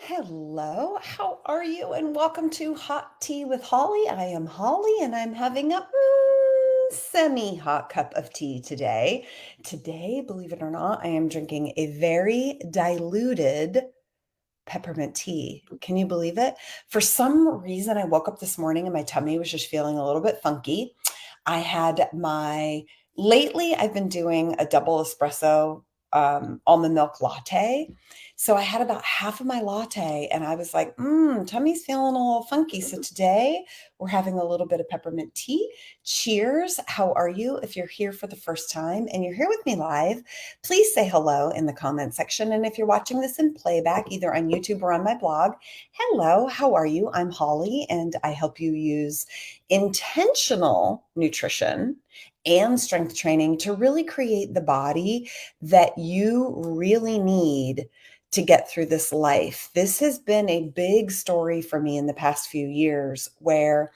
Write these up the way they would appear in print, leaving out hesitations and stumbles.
Hello, how are you? And welcome to Hot Tea with Holly. I am Holly and I'm having a semi-hot cup of tea today. Today, believe it or not, I am drinking a very diluted peppermint tea. Can you believe it? For some reason, I woke up this morning and my tummy was just feeling a little bit funky. I had lately, I've been doing a double espresso almond milk latte. So I had about half of my latte and I was like, tummy's feeling a little funky. So today we're having a little bit of peppermint tea. Cheers. How are you? If you're here for the first time and you're here with me live, please say hello in the comment section. And if you're watching this in playback, either on YouTube or on my blog, hello, how are you? I'm Holly and I help you use intentional nutrition and strength training to really create the body that you really need to get through this life. This has been a big story for me in the past few years where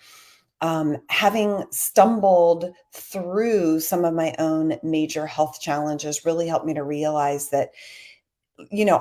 having stumbled through some of my own major health challenges really helped me to realize that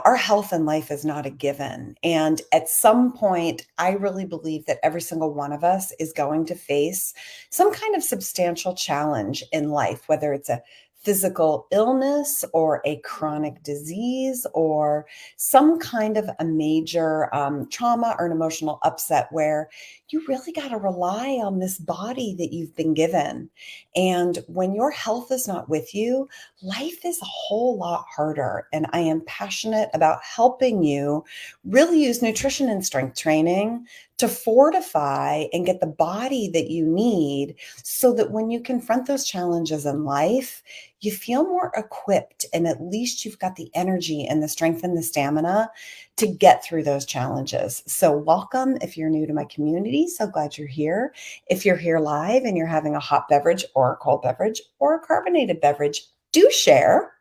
our health and life is not a given. And at some point, I really believe that every single one of us is going to face some kind of substantial challenge in life, whether it's a physical illness or a chronic disease or some kind of a major trauma or an emotional upset where you really got to rely on this body that you've been given. And when your health is not with you, life is a whole lot harder. And I am passionate about helping you really use nutrition and strength training to fortify and get the body that you need so that when you confront those challenges in life, you feel more equipped and at least you've got the energy and the strength and the stamina to get through those challenges. So welcome if you're new to my community. So glad you're here. If you're here live and you're having a hot beverage or a cold beverage or a carbonated beverage, do share.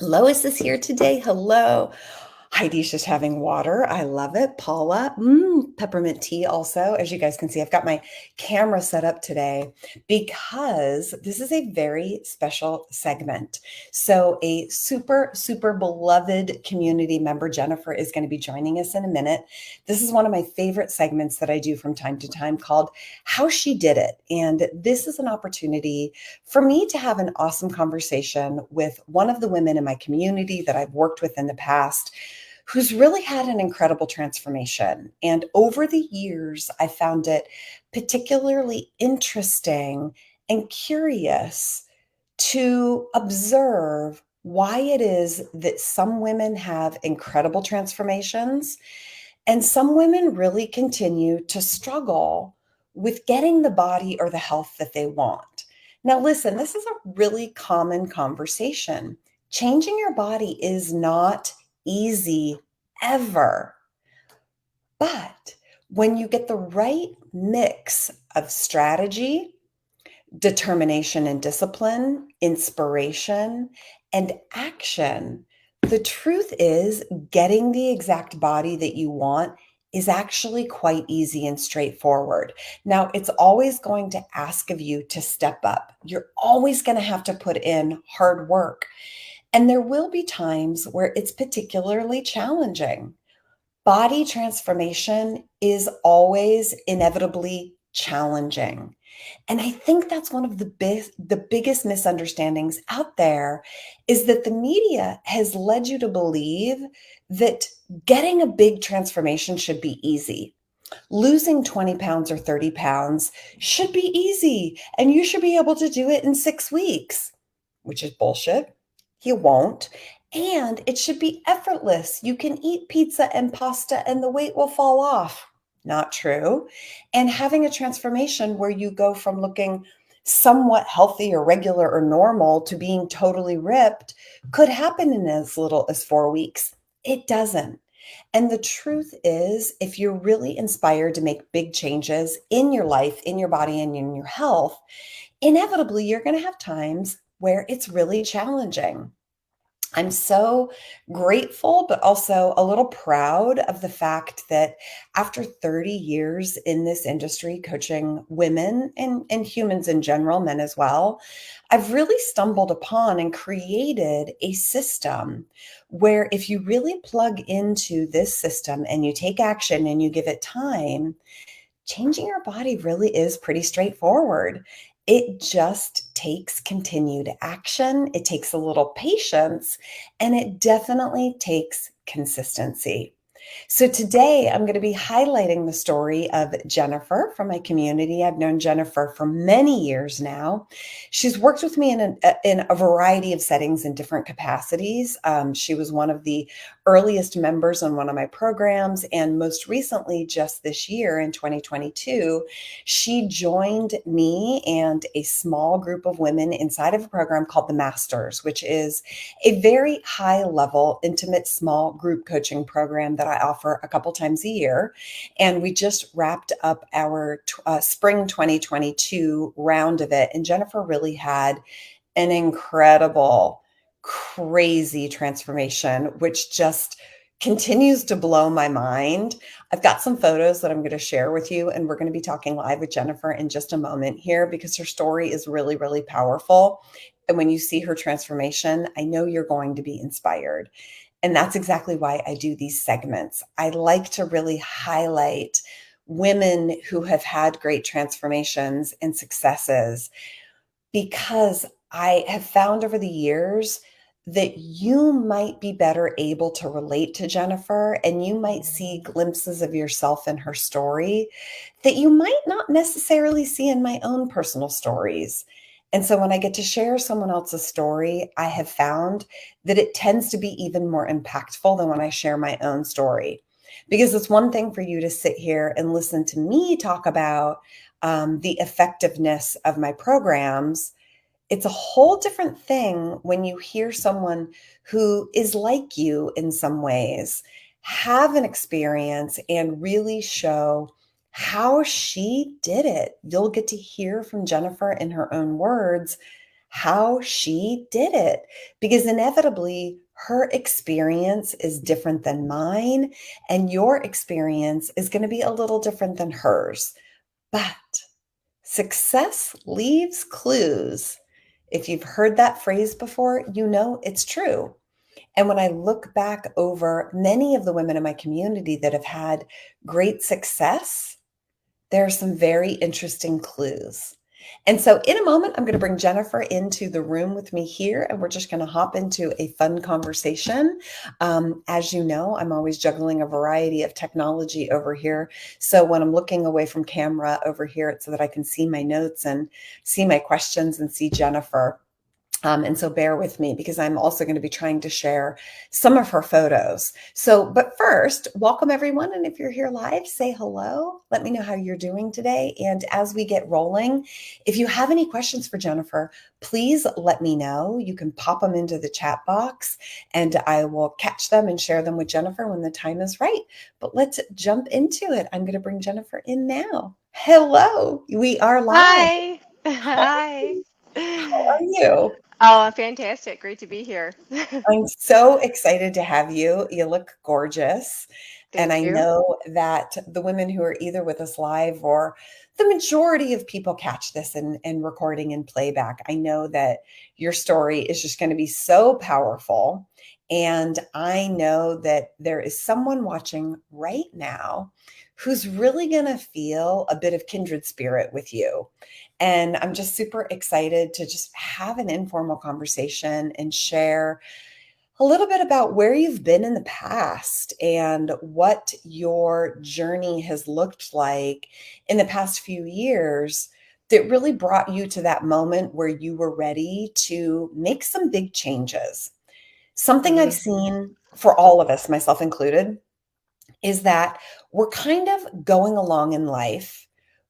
Lois is here today. Hello. Heidi's just having water. I love it. Paula, peppermint tea also. As you guys can see, I've got my camera set up today because this is a very special segment. So a super, super beloved community member, Jennifer, is going to be joining us in a minute. This is one of my favorite segments that I do from time to time called How She Did It. And this is an opportunity for me to have an awesome conversation with one of the women in my community that I've worked with in the past who's really had an incredible transformation. And over the years, I found it particularly interesting and curious to observe why it is that some women have incredible transformations and some women really continue to struggle with getting the body or the health that they want. Now, listen, this is a really common conversation. Changing your body is not easy ever. But when you get the right mix of strategy, determination and discipline, inspiration, and action, the truth is getting the exact body that you want is actually quite easy and straightforward. Now, it's always going to ask of you to step up. You're always going to have to put in hard work. And there will be times where it's particularly challenging. Body transformation is always inevitably challenging. And I think that's one of the biggest misunderstandings out there is that the media has led you to believe that getting a big transformation should be easy. Losing 20 pounds or 30 pounds should be easy, and you should be able to do it in 6 weeks, which is bullshit. You won't. And it should be effortless. You can eat pizza and pasta and the weight will fall off. Not true. And having a transformation where you go from looking somewhat healthy or regular or normal to being totally ripped could happen in as little as 4 weeks. It doesn't. And the truth is, if you're really inspired to make big changes in your life, in your body, and in your health, inevitably you're going to have times where it's really challenging. I'm so grateful, but also a little proud of the fact that after 30 years in this industry, coaching women and humans in general, men as well, I've really stumbled upon and created a system where if you really plug into this system and you take action and you give it time, changing your body really is pretty straightforward. It just takes continued action, it takes a little patience, and it definitely takes consistency. So today I'm going to be highlighting the story of Jennifer from my community. I've known Jennifer for many years now. She's worked with me in a variety of settings in different capacities. She was one of the earliest members on one of my programs, and most recently, just this year in 2022, she joined me and a small group of women inside of a program called the Masters, which is a very high level, intimate, small group coaching program that I offer a couple times a year. And we just wrapped up our spring 2022 round of it. And Jennifer really had an incredible, crazy transformation, which just continues to blow my mind. I've got some photos that I'm going to share with you, and we're going to be talking live with Jennifer in just a moment here because her story is really, really powerful. And when you see her transformation, I know you're going to be inspired. And that's exactly why I do these segments. I like to really highlight women who have had great transformations and successes because I have found over the years that you might be better able to relate to Jennifer and you might see glimpses of yourself in her story that you might not necessarily see in my own personal stories. And so when I get to share someone else's story, I have found that it tends to be even more impactful than when I share my own story. Because it's one thing for you to sit here and listen to me talk about the effectiveness of my programs. It's a whole different thing when you hear someone who is like you in some ways have an experience and really show how she did it. You'll get to hear from Jennifer in her own words how she did it because inevitably her experience is different than mine and your experience is going to be a little different than hers. But success leaves clues. If you've heard that phrase before, you know it's true. And when I look back over many of the women in my community that have had great success, there are some very interesting clues. And so, in a moment, I'm going to bring Jennifer into the room with me here, and we're just going to hop into a fun conversation. As you know, I'm always juggling a variety of technology over here. So, when I'm looking away from camera over here, it's so that I can see my notes and see my questions and see Jennifer. And so bear with me because I'm also going to be trying to share some of her photos. So, but first, welcome everyone. And if you're here live, say hello. Let me know how you're doing today. And as we get rolling, if you have any questions for Jennifer, please let me know. You can pop them into the chat box and I will catch them and share them with Jennifer when the time is right. But let's jump into it. I'm going to bring Jennifer in now. Hello, we are live. Hi. Hi. How are you? Oh, fantastic. Great to be here. I'm so excited to have you. You look gorgeous. And Thank I you. know that the women who are either with us live or the majority of people catch this in recording and playback. I know that your story is just going to be so powerful. And I know that there is someone watching right now who's really going to feel a bit of kindred spirit with you. And I'm just super excited to just have an informal conversation and share a little bit about where you've been in the past and what your journey has looked like in the past few years that really brought you to that moment where you were ready to make some big changes. Something I've Hmm. seen for all of us, myself included, is that we're kind of going along in life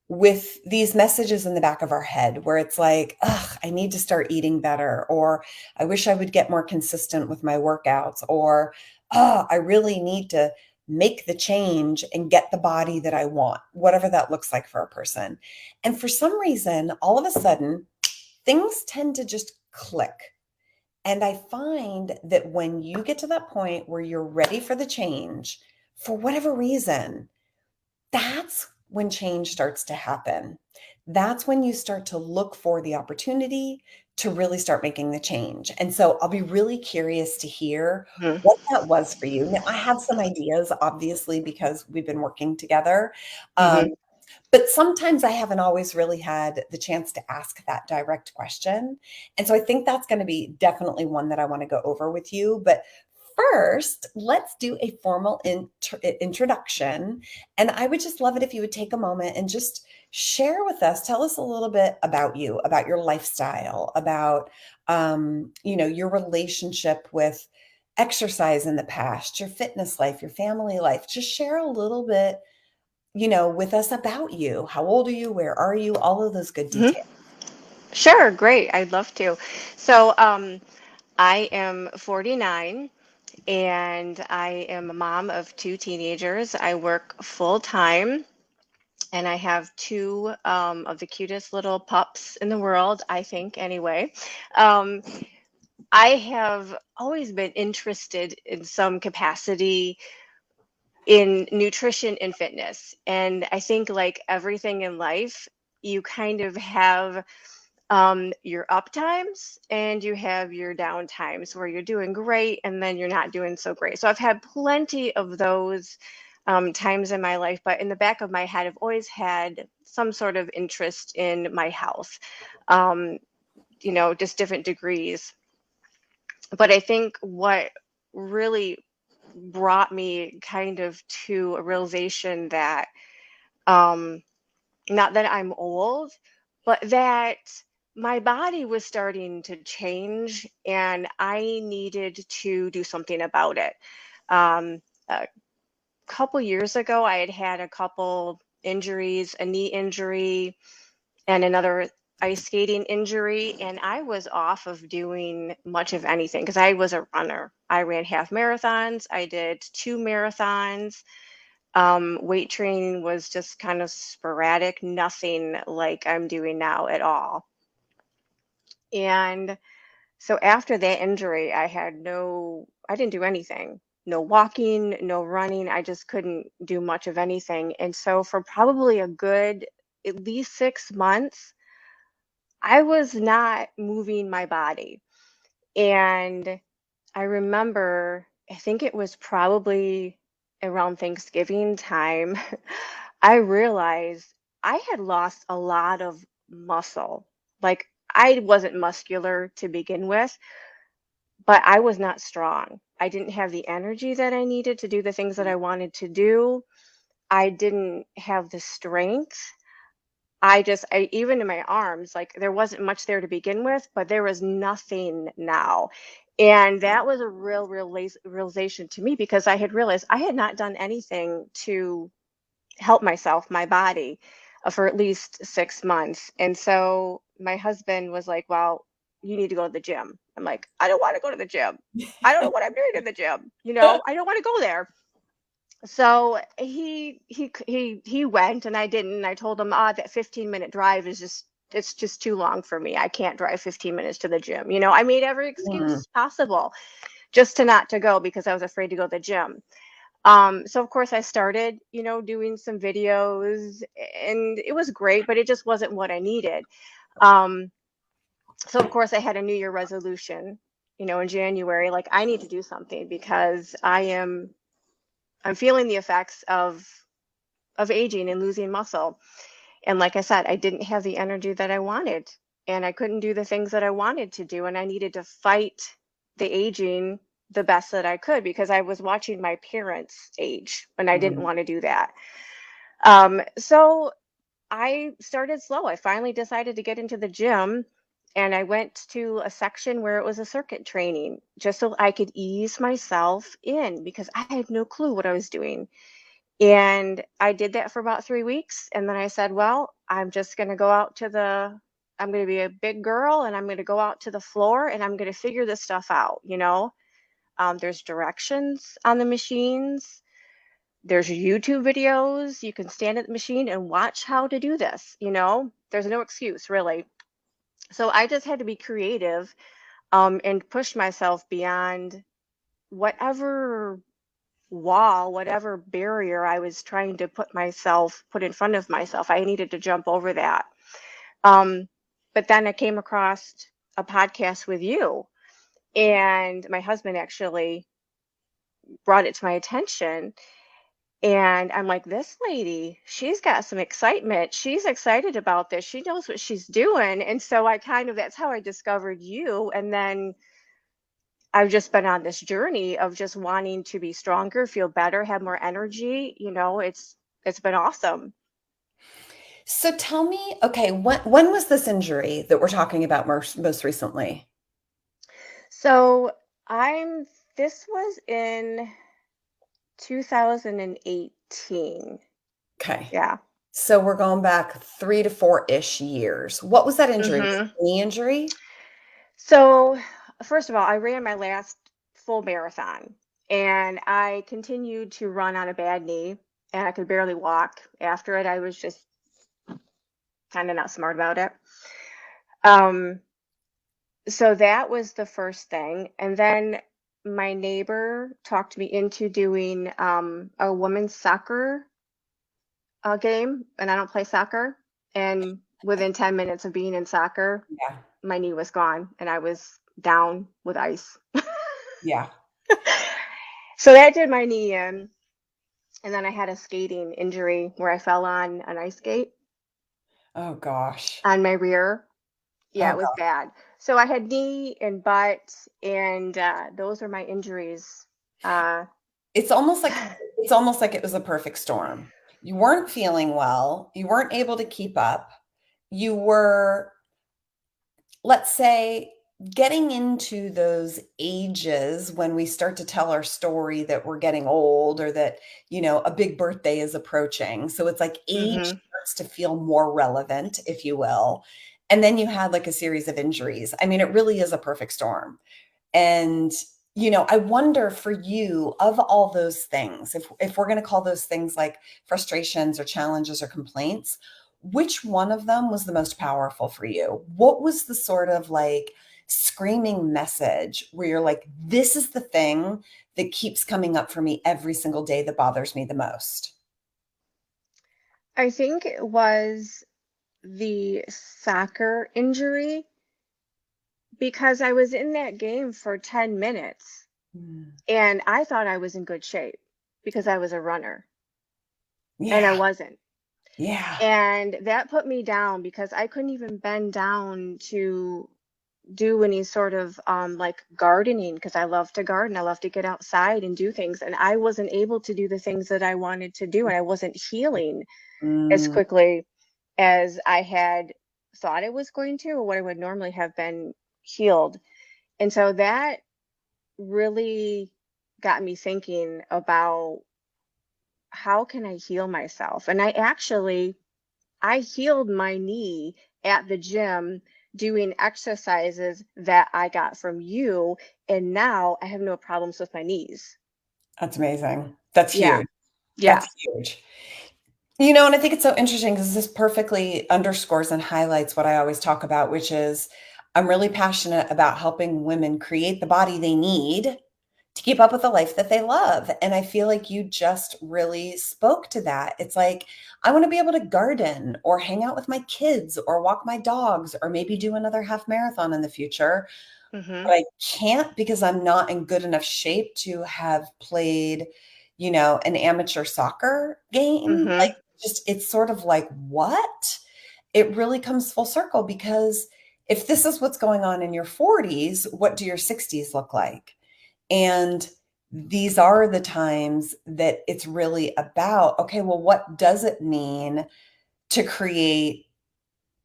with these messages in the back of our head where it's like, ugh, I need to start eating better, or I wish I would get more consistent with my workouts, or oh, I really need to make the change and get the body that I want, whatever that looks like for a person. And for some reason, all of a sudden, things tend to just click And I find that when you get to that point where you're ready for the change, for whatever reason, that's when change starts to happen. That's when you start to look for the opportunity to really start making the change. And so I'll be really curious to hear Mhm. what that was for you. Now, I have some ideas, obviously, because we've been working together. Um, Mhm. but sometimes I haven't always really had the chance to ask that direct question. And so I think that's going to be definitely one that I want to go over with you. But first, let's do a formal introduction. And I would just love it if you would take a moment and just share with us, tell us a little bit about you, about your lifestyle, about your relationship with exercise in the past, your fitness life, your family life. Just share a little bit with us about you. How old are you? Where are you? All of those good Mhm. details. Sure, great. I'd love to. So, I am 49 and I am a mom of two teenagers. I work full time and I have two of the cutest little pups in the world, I think, anyway. Um, I have always been interested in some capacity in nutrition and fitness. And I think, like everything in life, you kind of have your up times and you have your down times where you're doing great and then you're not doing so great. So I've had plenty of those times in my life, but in the back of my head, I've always had some sort of interest in my health, um, just different degrees. But I think what really brought me kind of to a realization that um, not that I'm old, but that my body was starting to change and I needed to do something about it. A couple years ago, I had had a couple injuries, a knee injury, and another ice skating injury, and I was off of doing much of anything because I was a runner. I ran half marathons, I did two marathons. Weight training was just kind of sporadic, nothing like I'm doing now at all. And so after that injury, I didn't do anything. No walking, no running. I just couldn't do much of anything. And so for probably a good at least 6 months, I was not moving my body. And I remember, I think it was probably around Thanksgiving time, I realized I had lost a lot of muscle. Like I wasn't muscular to begin with, but I was not strong. I didn't have the energy that I needed to do the things that I wanted to do. I didn't have the strength. Even in my arms, like there wasn't much there to begin with, but there was nothing now. And that was a realization to me because I had realized I had not done anything to help myself, my body, for at least 6 months. And so my husband was like, well, you need to go to the gym. I'm like, I don't want to go to the gym. I don't know what I'm doing in the gym. I don't want to go there. So he went and I didn't. I told him, that 15-minute drive is it's just too long for me. I can't drive 15 minutes to the gym. I made every Mm, excuse possible just to not to go because I was afraid to go to the gym. So of course I started, doing some videos and it was great, but it just wasn't what I needed. Um, so of course I had a New Year resolution, in January, like I need to do something because I'm feeling the effects of aging and losing muscle. And like I said, I didn't have the energy that I wanted and I couldn't do the things that I wanted to do. And I needed to fight the aging the best that I could because I was watching my parents age and I didn't mm, want to do that. So I started slow. I finally decided to get into the gym and I went to a section where it was a circuit training just so I could ease myself in because I had no clue what I was doing. And I did that for about 3 weeks. And then I said, well, I'm just going to I'm going to be a big girl and I'm going to go out to the floor and I'm going to figure this stuff out. There's directions on the machines. There's YouTube videos. You can stand at the machine and watch how to do this. There's no excuse really. So I just had to be creative and pushed myself beyond whatever wall, whatever barrier I was trying to put in front of myself. I needed to jump over that. Um, but then I came across a podcast with you, and my husband actually brought it to my attention. And I'm like, this lady, she's got some excitement. She's excited about this. She knows what she's doing. And so that's how I discovered you. And then I've just been on this journey of just wanting to be stronger, feel better, have more energy. It's been awesome. So tell me, okay, when was this injury that we're talking about most recently? So I'm this was in 2018. Okay. Yeah. So we're going back 3 to 4-ish years. What was that injury? Was hmm it a knee injury? So, first of all, I ran my last full marathon, and I continued to run on a bad knee, and I could barely walk. After it, I was just kind of not smart about it. Um, so that was the first thing. And then my neighbor talked me into doing a women's soccer game, and I don't play soccer. And within 10 minutes of being in soccer, Yeah. my knee was gone, and I was down with ice. Yeah. So that did my knee in. And then I had a skating injury where I fell on an ice skate Oh gosh. on my rear. Yeah, Oh it was gosh. bad. So I had knee and butt, and those are my injuries. Uh, It's almost like it was a perfect storm. You weren't feeling well. You weren't able to keep up. You were, let's say, getting into those ages when we start to tell our story that we're getting old or that, a big birthday is approaching. So it's like age hmm starts to feel more relevant, if you will. And then you had like a series of injuries. I mean, it really is a perfect storm. And, I wonder for you, of all those things, if we're going to call those things like frustrations or challenges or complaints, which one of them was the most powerful for you? What was the sort of like screaming message where you're like, this is the thing that keeps coming up for me every single day that bothers me the most? I think it was the soccer injury because I was in that game for 10 minutes Mm. and I thought I was in good shape because I was a runner and I Yeah. wasn't. Yeah. And that put me down because I couldn't even bend down to do any sort of like gardening because I love to garden. I love to get outside and do things. And I wasn't able to do the things that I wanted to do. And I wasn't healing as Mm, quickly as I had thought it was going to, or what I would normally have been healed. And so that really got me thinking about how can I heal myself? And I healed my knee at the gym doing exercises that I got from you, and now I have no problems with my knees. that's amazing. That's Yeah, huge. yeah. That's huge. And I think it's so interesting because this perfectly underscores and highlights what I always talk about, which is I'm really passionate about helping women create the body they need to keep up with the life that they love. And I feel like you just really spoke to that. It's like, I want to be able to garden or hang out with my kids or walk my dogs or maybe do another half marathon in the future. Mhm. But I can't because I'm not in good enough shape to have played, an amateur soccer game. Like, Mhm. just it's sort of like, what? It really comes full circle because if this is what's going on in your 40s, what do your 60s look like? And these are the times that it's really about, okay, well, what does it mean to create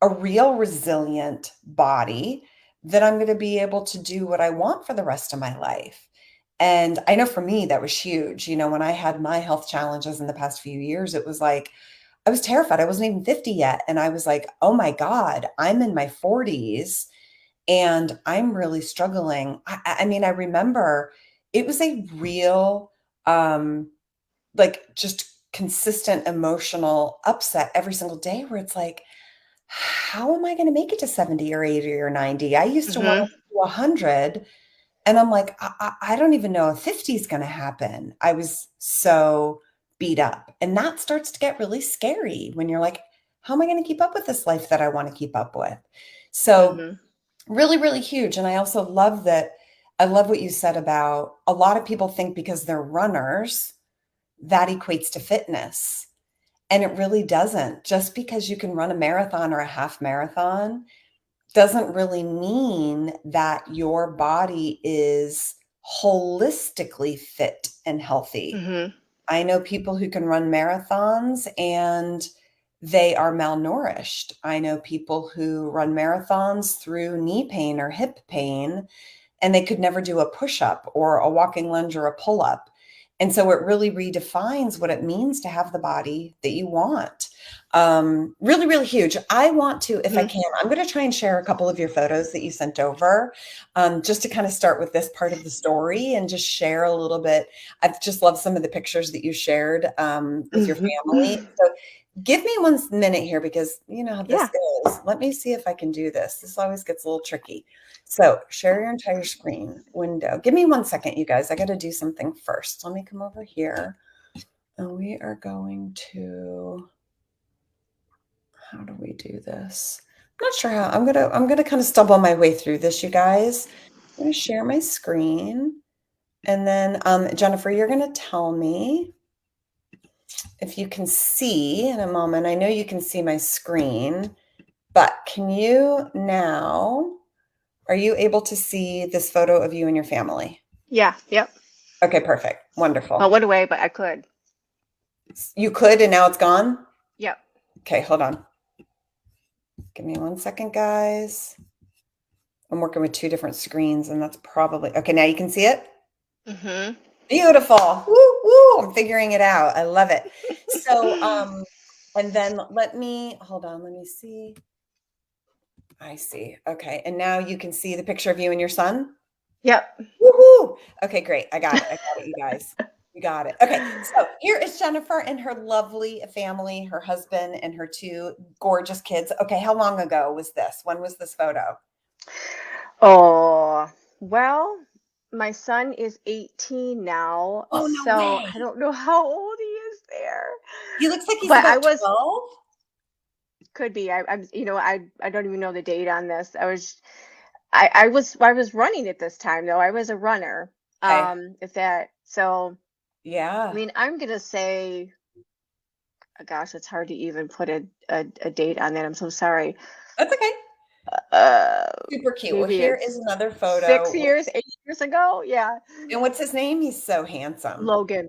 a real resilient body that I'm going to be able to do what I want for the rest of my life? And I know for me, that was huge. When I had my health challenges in the past few years, it was like, I was terrified. I wasn't even 50 yet. And I was like, oh my God, I'm in my 40s and I'm really struggling. I mean, I remember it was a real, like just consistent emotional upset every single day where it's like, how am I going to make it to 70 or 80 or 90? I used to want Mhm. to 100. And I'm like, I don't even know if 50 is going to happen. I was so beat up. And that starts to get really scary when you're like, how am I going to keep up with this life that I want to keep up with? So, Hmm. really, really huge. And I also love that. I love what you said about a lot of people think because they're runners, that equates to fitness. And it really doesn't. Just because you can run a marathon or a half marathon doesn't really mean that your body is holistically fit and healthy. Hmm. I know people who can run marathons and they are malnourished. I know people who run marathons through knee pain or hip pain and they could never do a push up or a walking lunge or a pull up. And so it really redefines what it means to have the body that you want. Really, really huge. I want to, if I Hmm. can, I'm going to try and share a couple of your photos that you sent over, just to kind of start with this part of the story and just share a little bit. I've just loved some of the pictures that you shared with your family. Hmm. So give me 1 minute here because you know how this Yeah. goes. Let me see if I can do this. This always gets a little tricky. So share your entire screen window. Give me 1 second, you guys. I got to do something first. Let me come over here and we are going to, how do we do this? I'm not sure how. I'm gonna kind of stumble my way through this, you guys. I'm gonna share my screen. And then Jennifer, you're gonna tell me if you can see in a moment. I know you can see my screen, but can you now, are you able to see this photo of you and your family? Yeah. Yep. Okay, perfect. Well, Wonderful. went away, but I could. You could, and now it's gone? Yep. Okay, hold on. Give me 1 second, guys. I'm working with two different screens, and that's probably okay. Now you can see it? Hmm. Beautiful. Woo, woo. I'm figuring it out. I love it. So, and then let me hold on. Let me see. I see. Okay. And now you can see the picture of you and your son? Yep. Woohoo! Okay, great. I got it. I got it, you guys. You got it. Okay, so here is Jennifer and her lovely family, her husband and her two gorgeous kids. Okay, how long ago was this? When was this photo? Oh, well, my son is 18 now, Oh, no so way. I don't know how old he is there. He looks like he's But I about was 12. could be. I don't even know the date on this. I was running at this time though. I was a runner. Okay. If that so I Yeah. mean I'm gonna say gosh, it's hard to even put a date on that. I'm so sorry. That's okay. Uh Super cute. Well, Maybe here is it's another photo. 6 years, 8 years ago. Yeah. And what's his name? He's so handsome. Logan.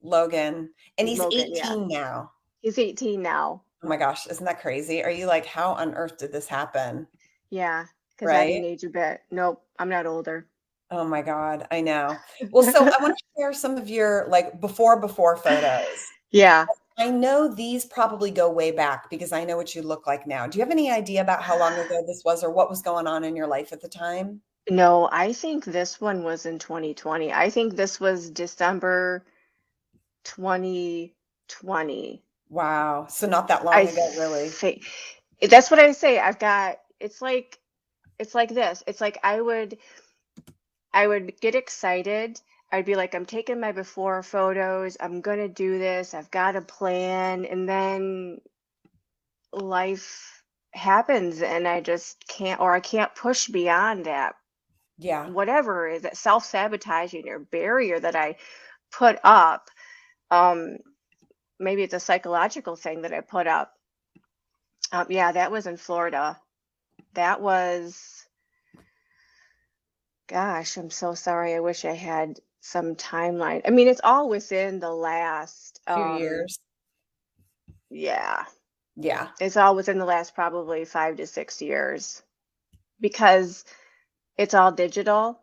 Logan. And he's Logan, yeah. 18 now. He's 18 now. Oh my gosh, isn't that crazy? Are you like, how on earth did this happen? Yeah, because I Right? didn't age a bit. Nope, I'm not older. Oh my God, I know. Well, so I want to share some of your like before photos. Yeah. I know these probably go way back because I know what you look like now. Do you have any idea about how long ago this was or what was going on in your life at the time? No, I think this one was in 2020. I think this was December 2020. Wow. So not that I long ago, really. think that's what I say. It's like this. It's like I would get excited. I'd be like, I'm taking my before photos. I'm gonna do this. I've got a plan. And then life happens and I just can't, or I can't push beyond that. Yeah. Whatever is that self-sabotaging or barrier that I put up. Um, Maybe it's a psychological thing that I put up. Yeah, that was in Florida. That was, gosh, I'm so sorry. I wish I had some timeline. I mean, it's all within the last, Few years. yeah, Yeah. it's all within the last probably 5 to 6 years because it's all digital.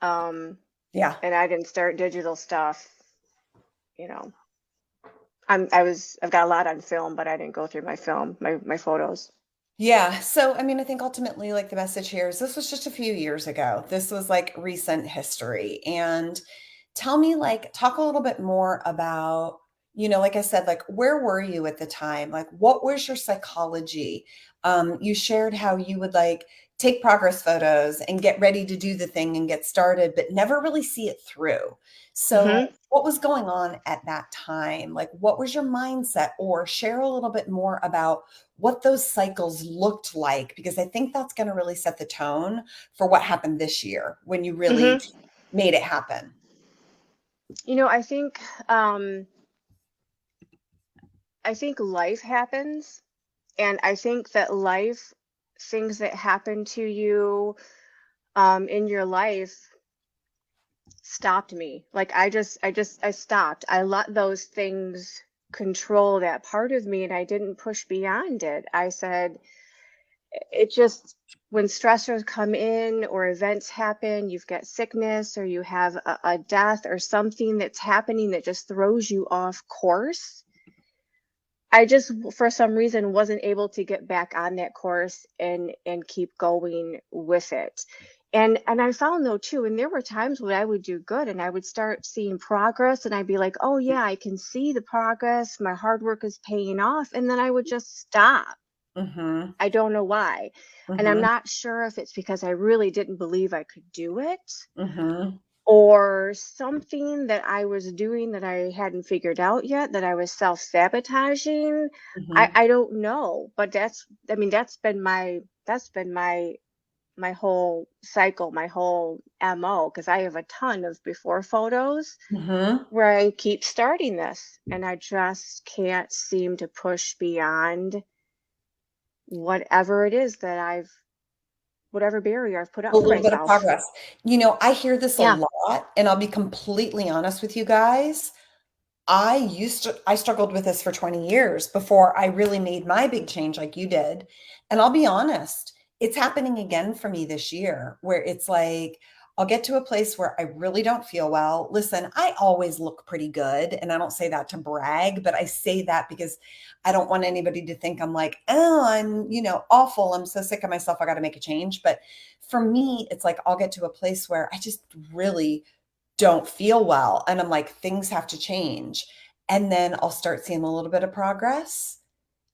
Um, Yeah. and I didn't start digital stuff, you know. I've got a lot on film, but I didn't go through my film, my photos. Yeah. So, I mean, I think ultimately, like the message here is this was just a few years ago. This was like recent history. And tell me, like, talk a little bit more about, like I said, like, where were you at the time? Like, what was your psychology? You shared how you would like take progress photos and get ready to do the thing and get started, but never really see it through. So, Hmm. what was going on at that time? Like, what was your mindset? Or share a little bit more about what those cycles looked like, because I think that's going to really set the tone for what happened this year when you really Hmm. made it happen. Um, I think life happens, and I think that life, things that happen to you in your life stopped me. Like I stopped. I let those things control that part of me, and I didn't push beyond it. I said, it just, when stressors come in or events happen, you've got sickness or you have a death or something that's happening that just throws you off course. I just, for some reason, wasn't able to get back on that course and keep going with it. And I found though too, and there were times when I would do good and I would start seeing progress and I'd be like, oh yeah, I can see the progress. My hard work is paying off. And then I would just stop. Mm-hmm. I don't know why. And I'm Mm-hmm. not sure if it's because I really didn't believe I could do it Mm-hmm. or something that I was doing that I hadn't figured out yet, that I was self-sabotaging. I, Mm-hmm. I don't know, but I mean, that's been my whole cycle, my whole MO, because I have a ton of before photos Mm-hmm. where I keep starting this and I just can't seem to push beyond whatever it is that whatever barrier I've put A up for little bit of myself. progress. I hear this a Yeah. lot, and I'll be completely honest with you guys. I struggled with this for 20 years before I really made my big change like you did. And I'll be honest, it's happening again for me this year where it's like I'll get to a place where I really don't feel well. Listen, I always look pretty good. And I don't say that to brag, but I say that because I don't want anybody to think I'm like, oh, I'm, awful. I'm so sick of myself. I got to make a change. But for me, it's like I'll get to a place where I just really don't feel well. And I'm like, things have to change. And then I'll start seeing a little bit of progress.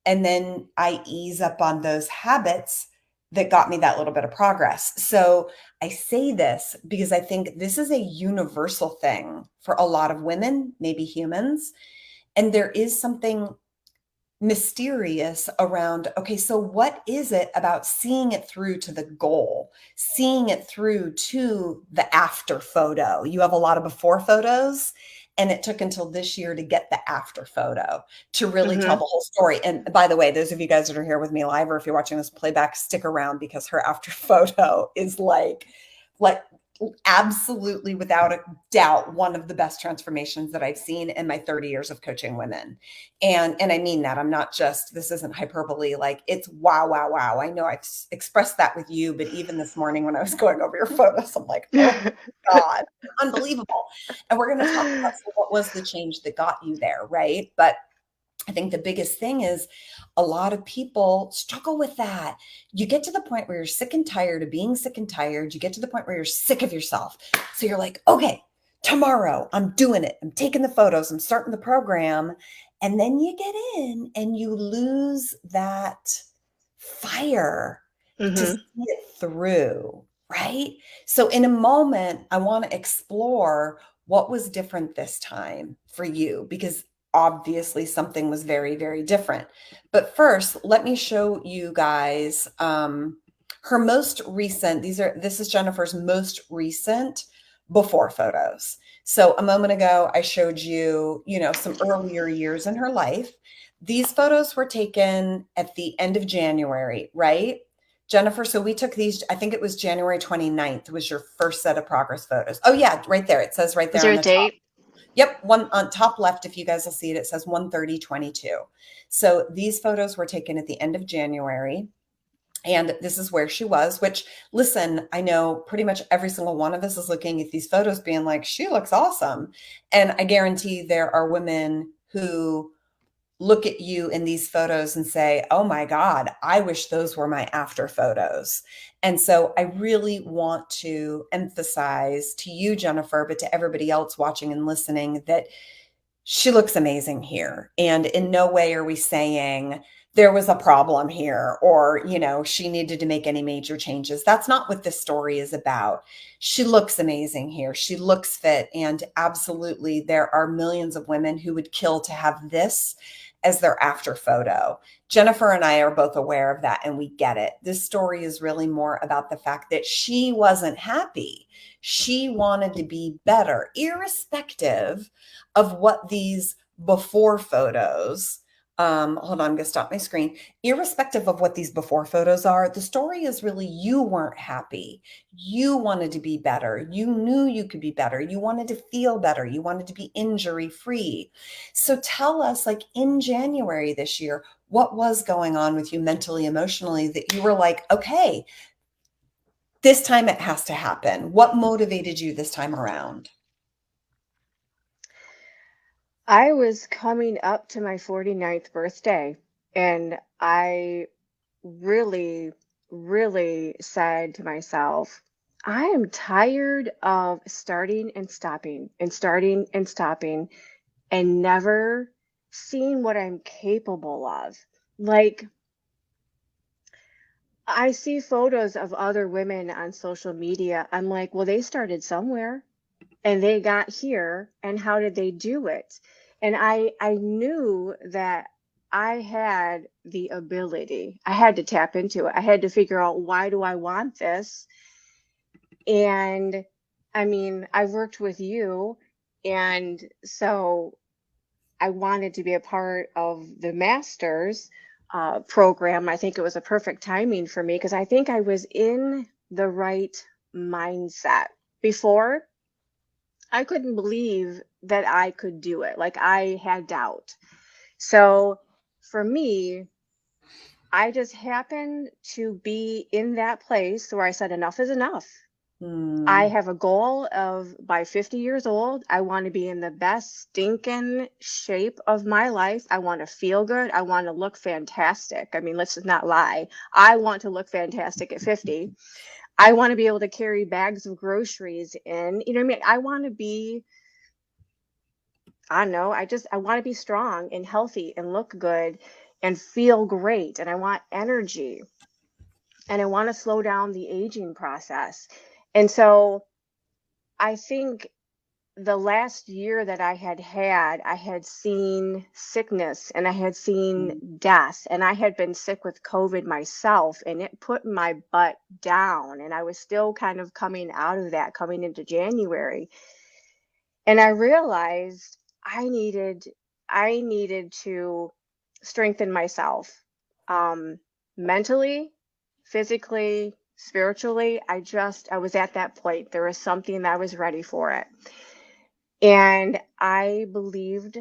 And then I ease up on those habits that got me that little bit of progress. So I say this because I think this is a universal thing for a lot of women, maybe humans. And there is something mysterious around, okay, so what is it about seeing it through to the goal, seeing it through to the after photo? You have a lot of before photos, and it took until this year to get the after photo to really tell Hmm. the whole story. And by the way, those of you guys that are here with me live, or if you're watching this playback, stick around because her after photo is like absolutely without a doubt one of the best transformations that I've seen in my 30 years of coaching women. And I mean that. I'm not just, this isn't hyperbole, like it's wow, wow, wow. I know I've expressed that with you, but even this morning when I was going over your photos, I'm like, oh God, unbelievable. And we're going to talk about, so what was the change that got you there, right? But I think the biggest thing is a lot of people struggle with that. You get to the point where you're sick and tired of being sick and tired. You get to the point where you're sick of yourself. So you're like, okay, tomorrow I'm doing it. I'm taking the photos. I'm starting the program. And then you get in and you lose that fire to see Hmm. it through, right? So in a moment, I want to explore what was different this time for you, because obviously something was very, very different. But first, let me show you guys her most recent, this is Jennifer's most recent before photos. So a moment ago, I showed you, some earlier years in her life. These photos were taken at the end of January, right? Jennifer, so we took these, I think it was January 29th was your first set of progress photos. Oh yeah, right there. It says right Was there there on a the top. date? Yep, one on top left, if you guys will see it, it says 1/30/22. So these photos were taken at the end of January. And this is where she was, which, listen, I know pretty much every single one of us is looking at these photos being like, she looks awesome. And I guarantee there are women who look at you in these photos and say, oh my God, I wish those were my after photos. And so I really want to emphasize to you, Jennifer, but to everybody else watching and listening, that she looks amazing here. And in no way are we saying there was a problem here, or, she needed to make any major changes. That's not what this story is about. She looks amazing here. She looks fit. And absolutely, there are millions of women who would kill to have this as their after photo. Jennifer and I are both aware of that, and we get it. This story is really more about the fact that she wasn't happy. She wanted to be better, irrespective of what these before photos, hold on, I'm going to stop my screen. Irrespective of what these before photos are, the story is really you weren't happy. You wanted to be better. You knew you could be better. You wanted to feel better. You wanted to be injury free. So tell us, like in January this year, what was going on with you mentally, emotionally, that you were like, okay, this time it has to happen. What motivated you this time around? I was coming up to my 49th birthday, and I really, really said to myself, I am tired of starting and stopping and starting and stopping and never seeing what I'm capable of. Like, I see photos of other women on social media. I'm like, well, they started somewhere and they got here, and how did they do it? And I knew that I had the ability. I had to tap into it. I had to figure out, why do I want this? And I mean, I worked with you, and so I wanted to be a part of the master's program. I think it was a perfect timing for me because I think I was in the right mindset. Before, I couldn't believe that I could do it. Like, I had doubt. So for me, I just happened to be in that place where I said, enough is enough. I Hmm. have a goal of, by 50 years old, I want to be in the best stinking shape of my life. I want to feel good. I want to look fantastic. I mean, let's just not lie. I want to look fantastic at 50. I want to be able to carry bags of groceries in. You know what I mean? I want to be, I don't know, I want to be strong and healthy and look good and feel great. And I want energy, and I want to slow down the aging process. And so I think the last year that I had seen sickness and I had seen death, and I had been sick with COVID myself, and it put my butt down. And I was still kind of coming out of that, coming into January. And I realized I needed to strengthen myself, um, mentally, physically, spiritually. I was at that point. There was something that I was ready for it. And I believed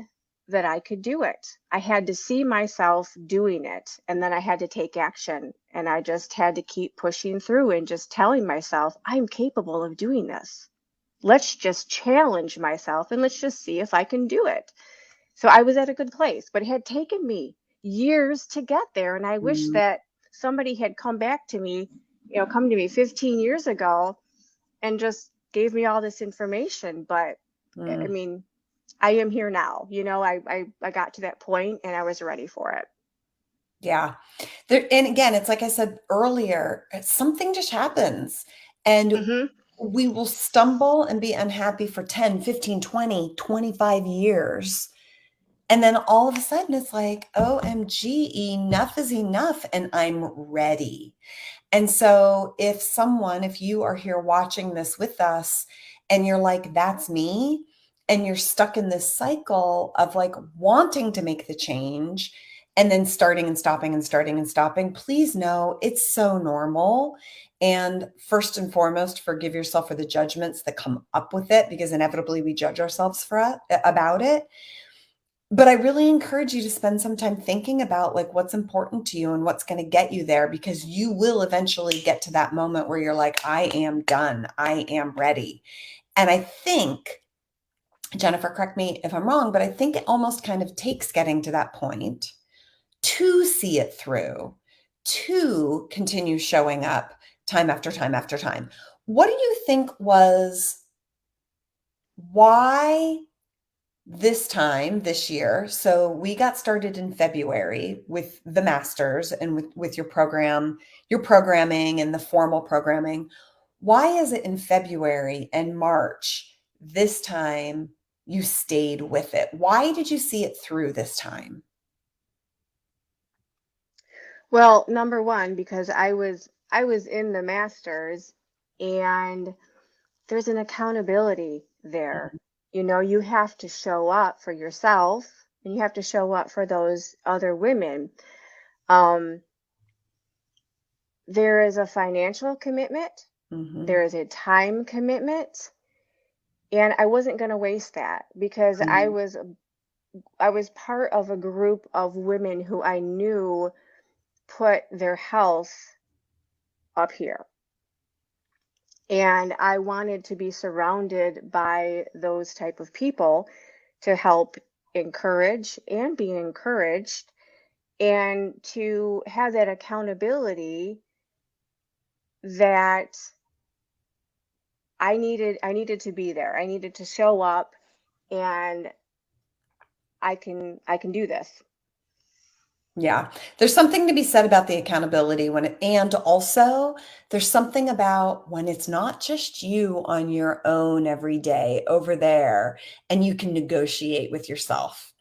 that I could do it. I had to see myself doing it, and then I had to take action. And I just had to keep pushing through and just telling myself, I'm capable of doing this. Let's just challenge myself and let's just see if I can do it. So I was at a good place, but it had taken me years to get there. And I wish Hmm. that somebody had come back to me, come to me 15 years ago and just gave me all this information. But I Hmm. mean, I am here now. I got to that point and I was ready for it. Yeah. And again, it's like I said earlier, something just happens and Hmm. we will stumble and be unhappy for 10, 15, 20, 25 years. And then all of a sudden it's like, OMG, enough is enough and I'm ready. And so if you are here watching this with us and you're like, that's me, and you're stuck in this cycle of like wanting to make the change and then starting and stopping and starting and stopping, please know it's so normal. And first and foremost, forgive yourself for the judgments that come up with it, because inevitably we judge ourselves about it. But I really encourage you to spend some time thinking about like what's important to you and what's going to get you there, because you will eventually get to that moment where you're like, I am done. I am ready. And I think, Jennifer, correct me if I'm wrong, but I think it almost kind of takes getting to that point to see it through, to continue showing up time after time after time. What do you think was why this time this year. So we got started in February with the masters and with your programming and the formal programming. Why is it in February and March this time you stayed with it? Why did you see it through this time? Well, number one, because I was in the masters, and there's an accountability there. You know, you have to show up for yourself and you have to show up for those other women. Um, there is a financial commitment, Mm-hmm. there is a time commitment, and I wasn't going to waste that because I was part of a group of women who I knew put their health up here. And I wanted to be surrounded by those type of people to help encourage and be encouraged, and to have that accountability that I needed to be there. I needed to show up, and I can do this. Yeah. There's something to be said about the accountability and also there's something about when it's not just you on your own every day over there and you can negotiate with yourself,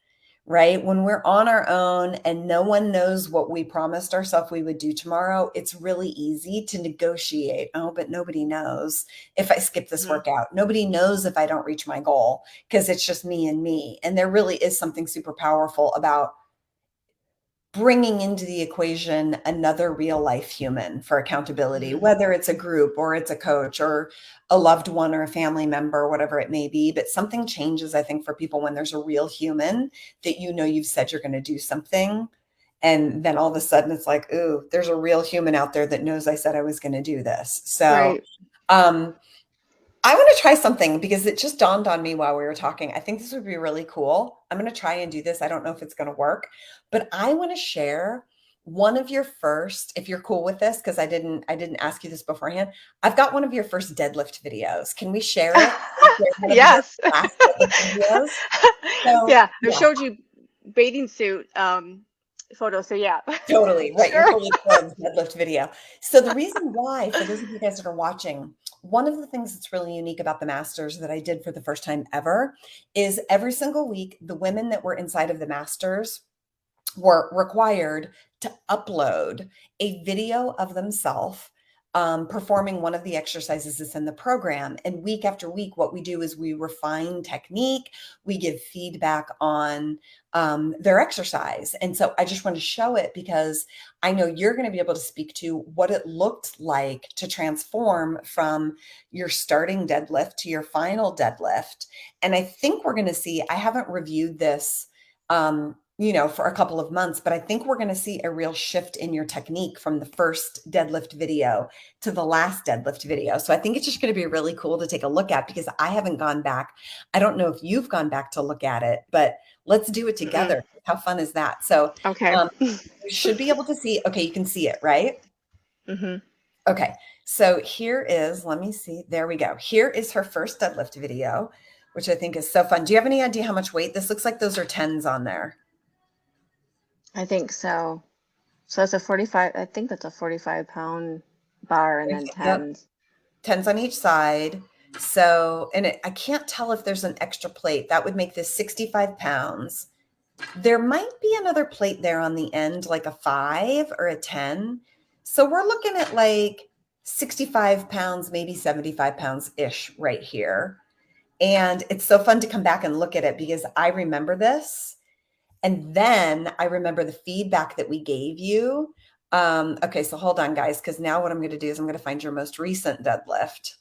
right? When we're on our own and no one knows what we promised ourselves we would do tomorrow, it's really easy to negotiate. Oh, but nobody knows if I skip this Hmm. workout. Nobody knows if I don't reach my goal because it's just me and me. And there really is something super powerful about bringing into the equation another real life human for accountability, Hmm. whether it's a group or it's a coach or a loved one or a family member, whatever it may be. But something changes, I think, for people when there's a real human that you know you've said you're going to do something. And then all of a sudden it's like, ooh, there's a real human out there that knows I said I was going to do this. So, Right. um, I want to try something because it just dawned on me while we were talking. I think this would be really cool. I'm going to try and do this. I don't know if it's going to work, but I want to share one of your first, if you're cool with this, because I didn't ask you this beforehand. I've got one of your first deadlift videos. Can we share it? Can we share one of your Yes. last deadlift videos? So, Yeah, I yeah. showed you bathing suit photo, so yeah. Totally, right, your Sure. fully clothed deadlift video. So the reason why, for those of you guys that are watching, one of the things that's really unique about the Masters that I did for the first time ever is every single week, the women that were inside of the Masters were required to upload a video of themselves performing one of the exercises that's in the program. And week after week, what we do is we refine technique, we give feedback on their exercise. And so I just want to show it because I know you're going to be able to speak to what it looked like to transform from your starting deadlift to your final deadlift. And I think we're going to see, I haven't reviewed this for a couple of months, but I think we're going to see a real shift in your technique from the first deadlift video to the last deadlift video. So I think it's just going to be really cool to take a look at because I haven't gone back. I don't know if you've gone back to look at it, but let's do it Mm-mm. together. How fun is that? So Okay. um, you should be able to see. Okay, you can see it, right? Hmm. Okay, so here is, let me see. There we go. Here is her first deadlift video, which I think is so fun. Do you have any idea how much weight? This looks like those are tens on there. I think so. So that's a 45, I think that's a 45-pound bar and then Yep. tens. Tens on each side. So, I can't tell if there's an extra plate. That would make this 65 pounds. There might be another plate there on the end, like a 5 or a 10. So we're looking at like 65 pounds, maybe 75 pounds ish right here. And it's so fun to come back and look at it because I remember this. And then I remember the feedback that we gave you. Okay, so hold on, guys, because now what I'm going to do is I'm going to find your most recent deadlift.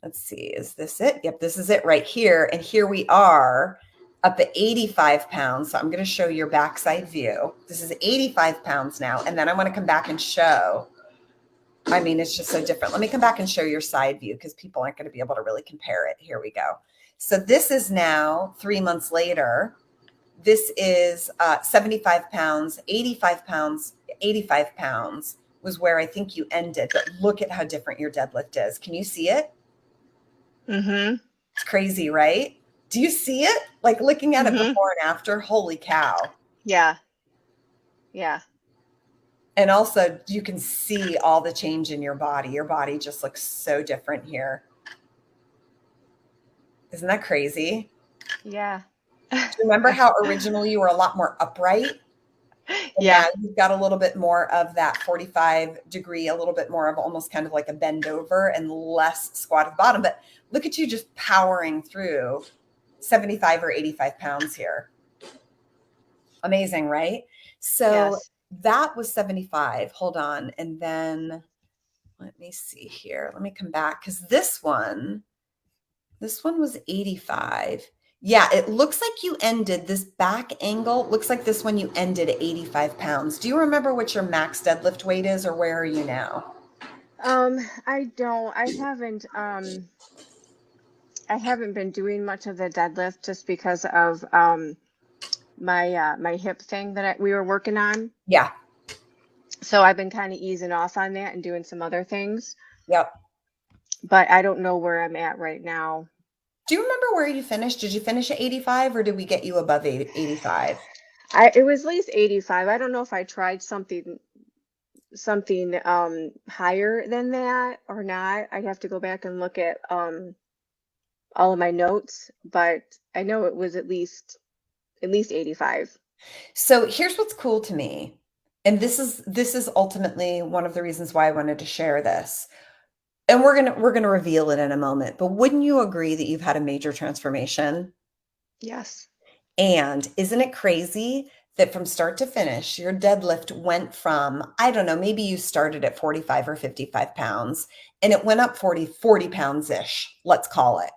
Let's see, is this it? Yep, this is it right here. And here we are up at 85 pounds. So I'm going to show your backside view. This is 85 pounds now. And then I want to come back and show. I mean, it's just so different. Let me come back and show your side view because people aren't going to be able to really compare it. Here we go. So this is now 3 months later. This is 75 pounds, 85 pounds, 85 pounds was where I think you ended. But look at how different your deadlift is. Can you see it? Hmm. It's crazy, right? Do you see it? Like looking at it Hmm. before and after, holy cow. Yeah. Yeah. And also you can see all the change in your body. Your body just looks so different here. Isn't that crazy? Yeah. Do you remember how originally you were a lot more upright? And now Yeah. you've got a little bit more of that 45-degree, a little bit more of almost kind of like a bend over and less squat at the bottom. But look at you just powering through 75 or 85 pounds here. Amazing, right? So Yes. that was 75. Hold on. And then let me see here. Let me come back because this one was 85. Yeah, it looks like you ended this back angle. Looks like this one you ended at 85 pounds. Do you remember what your max deadlift weight is, or where are you now? I don't. I haven't been doing much of the deadlift just because of my hip thing that we were working on. Yeah. So I've been kind of easing off on that and doing some other things, Yep. but I don't know where I'm at right now. Do you remember where you finished? Did you finish at 85 or did we get you above 85? It was at least 85. I don't know if I tried something higher than that or not. I'd have to go back and look at all of my notes, but I know it was at least 85. So here's what's cool to me. And this is ultimately one of the reasons why I wanted to share this. And we're gonna reveal it in a moment. But wouldn't you agree that you've had a major transformation? Yes. And isn't it crazy that from start to finish, your deadlift went from, I don't know, maybe you started at 45 or 55 pounds and it went up 40 pounds ish, let's call it.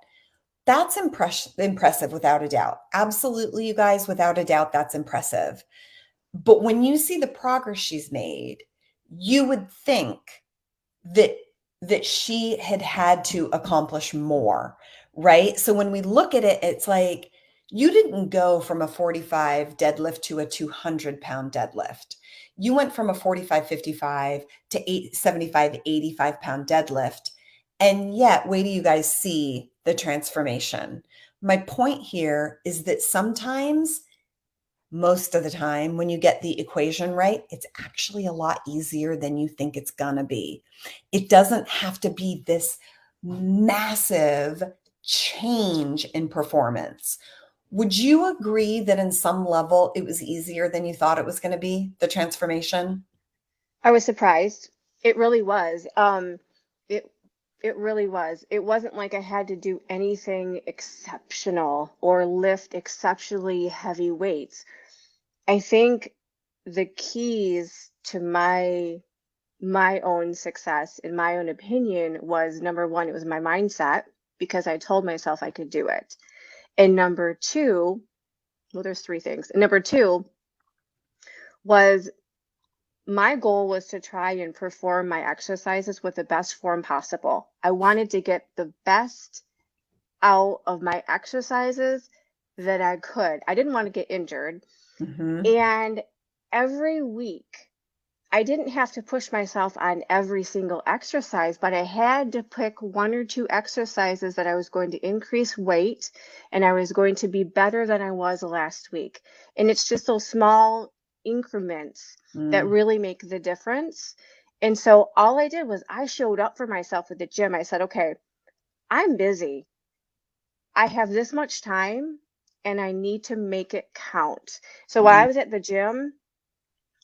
That's impressive without a doubt. Absolutely, you guys, without a doubt, that's impressive. But when you see the progress she's made, you would think that she had to accomplish more, right? So when we look at it, it's like you didn't go from a 45 deadlift to a 200-pound deadlift. You went from a 45 55 to 75 85-pound deadlift. And yet, wait till you guys see the transformation. My point here is that sometimes, most of the time, when you get the equation right, it's actually a lot easier than you think it's going to be. It doesn't have to be this massive change in performance. Would you agree that in some level it was easier than you thought it was going to be, the transformation? I was surprised. It really was. It it really was. It wasn't like I had to do anything exceptional or lift exceptionally heavy weights. I think the keys to my own success, in my own opinion, was number one, it was my mindset because I told myself I could do it. And number two, well, there's three things. And number two was my goal was to try and perform my exercises with the best form possible. I wanted to get the best out of my exercises that I could. I didn't want to get injured. Mm-hmm. And every week, I didn't have to push myself on every single exercise, but I had to pick one or two exercises that I was going to increase weight and I was going to be better than I was last week. And it's just those small increments that Mm. really make the difference. And so all I did was I showed up for myself at the gym. I said, okay, I'm busy. I have this much time and I need to make it count. So while I Mm. was at the gym,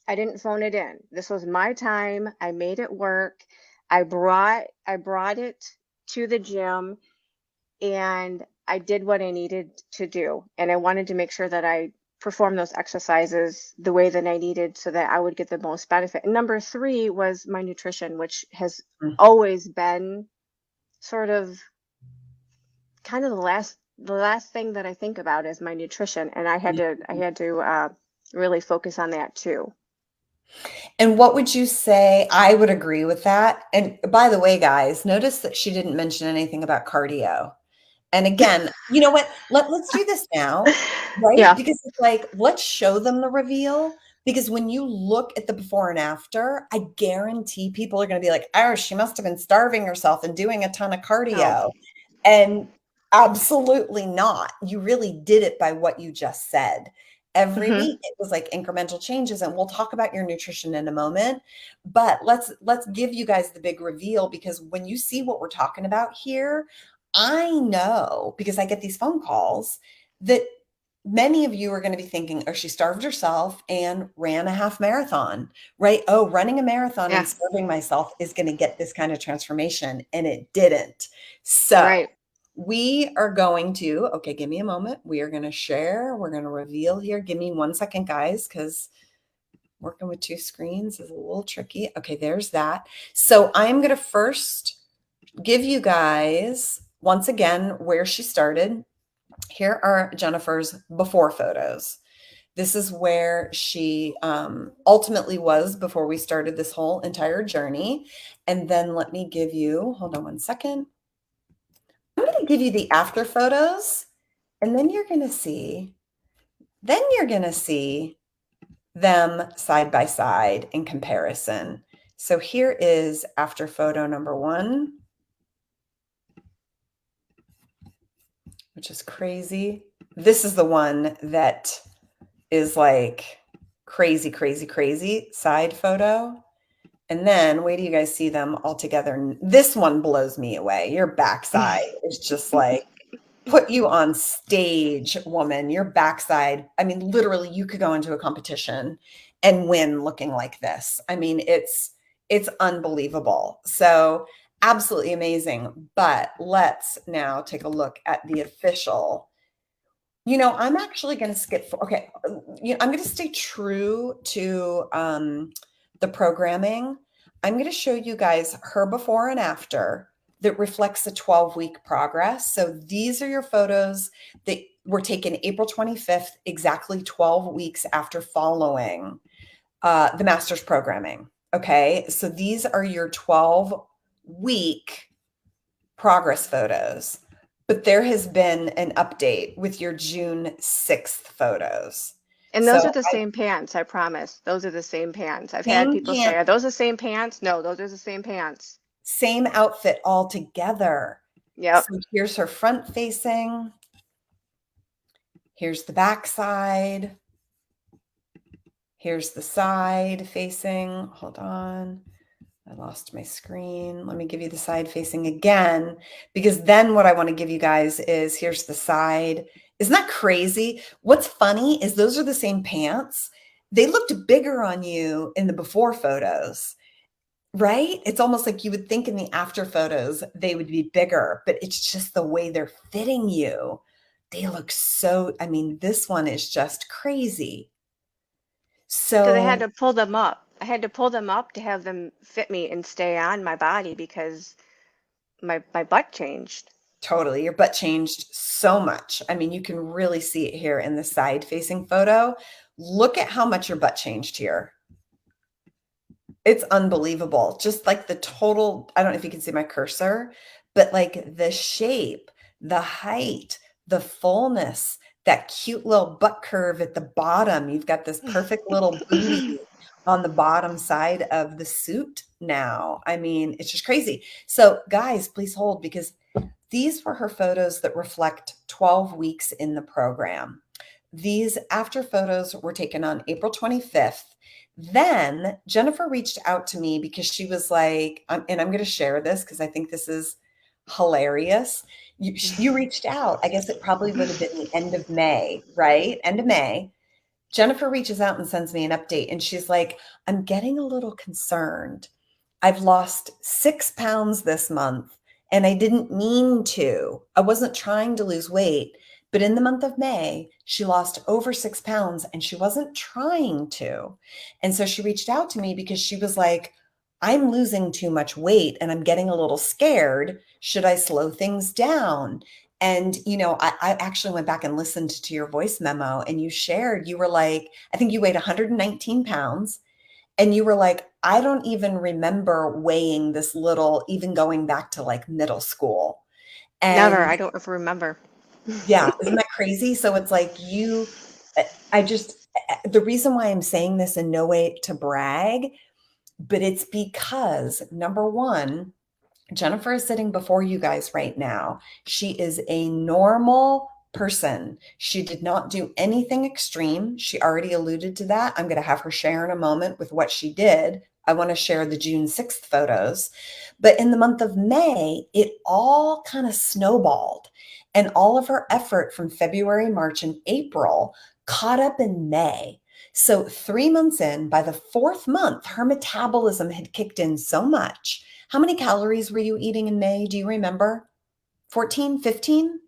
I didn't phone it in. This was my time. I made it work. I brought it to the gym and I did what I needed to do. And I wanted to make sure that I performed those exercises the way that I needed so that I would get the most benefit. And number three was my nutrition, which has Mm. always been sort of kind of the last thing that I think about is my nutrition. And I had to really focus on that too. And what would you say? I would agree with that. And by the way, guys, notice that she didn't mention anything about cardio. And again, you know what? Let's do this now, right? Yeah. Because it's like, let's show them the reveal. Because when you look at the before and after, I guarantee people are going to be like, oh, she must have been starving herself and doing a ton of No. cardio. And Absolutely not. You really did it by what you just said. Every Hmm. week it was like incremental changes, and we'll talk about your nutrition in a moment, but let's give you guys the big reveal, because when you see what we're talking about here, I know, because I get these phone calls, that many of you are going to be thinking, oh, she starved herself and ran a half marathon, right? Oh, running a marathon and Yeah, starving myself is going to get this kind of transformation, and it didn't. So right. we are going to, okay, give me a moment. We are going to share. We're going to reveal here. Give me 1 second, guys, because working with two screens is a little tricky. Okay, there's that. So I'm going to first give you guys, once again, where she started. Here are Jennifer's before photos. This is where she ultimately was before we started this whole entire journey. And then let me give you, hold on 1 second. I'm going to give you the after photos, and then you're going to see them side by side in comparison. So here is after photo number 1, which is crazy. This is the one that is like crazy, crazy, crazy side photo. And then wait till you guys see them all together. This one blows me away. Your backside is just like put you on stage, woman. Your backside, I mean, literally, you could go into a competition and win looking like this. I mean, it's unbelievable. So absolutely amazing. But let's now take a look at the official. I'm actually going to skip. Okay, I'm going to stay true to the programming. I'm going to show you guys her before and after that reflects the 12-week progress. So these are your photos that were taken April 25th, exactly 12 weeks after following the master's programming. Okay, so these are your 12-week progress photos, but there has been an update with your June 6th photos. And So those are the same pants, I promise. Those are the same pants. I've had same people say, pants, are those the same pants? No, those are the same pants. same outfit all together. Yep. So here's her front facing. Here's the back side. Here's the side facing. Hold on. I lost my screen. Let me give you the side facing again, because then what I want to give you guys is here's the side. Isn't that crazy? What's funny is those are the same pants. They looked bigger on you in the before photos, right? It's almost like you would think in the after photos they would be bigger, but it's just the way they're fitting you. They look so, I mean, this one is just crazy. Because I had So to pull them up. I had to pull them up to have them fit me and stay on my body because my butt changed. totally. Your butt changed so much. I mean, you can really see it here in the side facing photo. Look at how much your butt changed here. It's unbelievable. Just like the total, I don't know if you can see my cursor, but like the shape, the height, the fullness, that cute little butt curve at the bottom. You've got this perfect little booty on the bottom side of the suit now. I mean, it's just crazy. So, guys, please hold, because these were her photos that reflect 12 weeks in the program. These after photos were taken on April 25th. Then Jennifer reached out to me because she was like, and I'm going to share this because I think this is hilarious. You reached out. I guess it probably would have been the end of May, right? End of May. Jennifer reaches out and sends me an update, and she's like, I'm getting a little concerned. I've lost 6 pounds this month, and I didn't mean to. I wasn't trying to lose weight. But in the month of May, she lost over 6 pounds and she wasn't trying to. And so she reached out to me because she was like, I'm losing too much weight and I'm getting a little scared. Should I slow things down? And, I actually went back and listened to your voice memo, and you were like, I think you weighed 119 pounds. And you were like, I don't even remember weighing this little, even going back to like middle school. Never. And I don't ever remember. yeah, isn't that crazy? So it's like I just, the reason why I'm saying this in no way to brag, but it's because number one, Jennifer is sitting before you guys right now. She is a normal person. She did not do anything extreme. She already alluded to that. I'm going to have her share in a moment with what she did. I want to share the June 6th photos. But in the month of May, it all kind of snowballed. And all of her effort from February, March, and April caught up in May. So 3 months in, by the fourth month, her metabolism had kicked in so much. How many calories were you eating in May? Do you remember? 14, 15,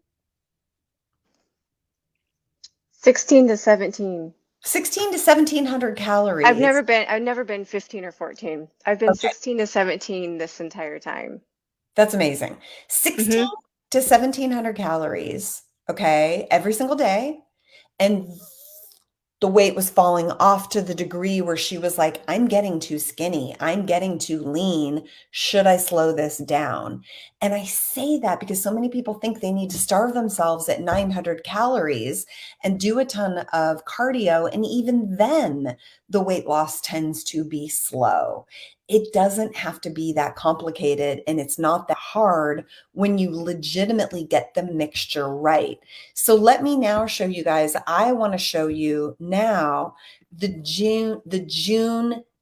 16 to 17. 16 to 1700 I've calories. never been I've never been 15 or 14. I've been Okay, 16 to 17 this entire time. that's amazing. 16 Hmm. to 1700 calories, okay, every single day. And the weight was falling off to the degree where she was like, I'm getting too skinny. I'm getting too lean. Should I slow this down? And I say that because so many people think they need to starve themselves at 900 calories and do a ton of cardio. And even then, the weight loss tends to be slow. It doesn't have to be that complicated, and it's not that hard when you legitimately get the mixture right. So let me now show you guys. I want to show you now the June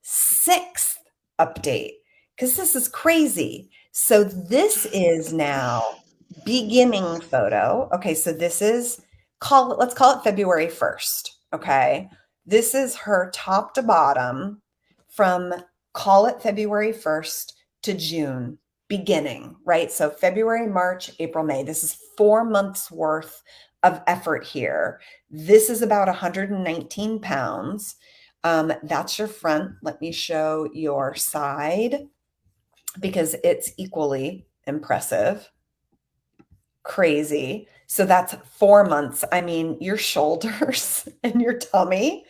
6th update because this is crazy. So this is now beginning photo. Okay, so this is let's call it February 1st. Okay. This is her top to bottom from call it February 1st to June beginning, right? So February, March, April, May. This is 4 months worth of effort here. This is about 119 pounds. That's your front. Let me show your side because it's equally impressive. Crazy. So that's 4 months. I mean, your shoulders and your tummy.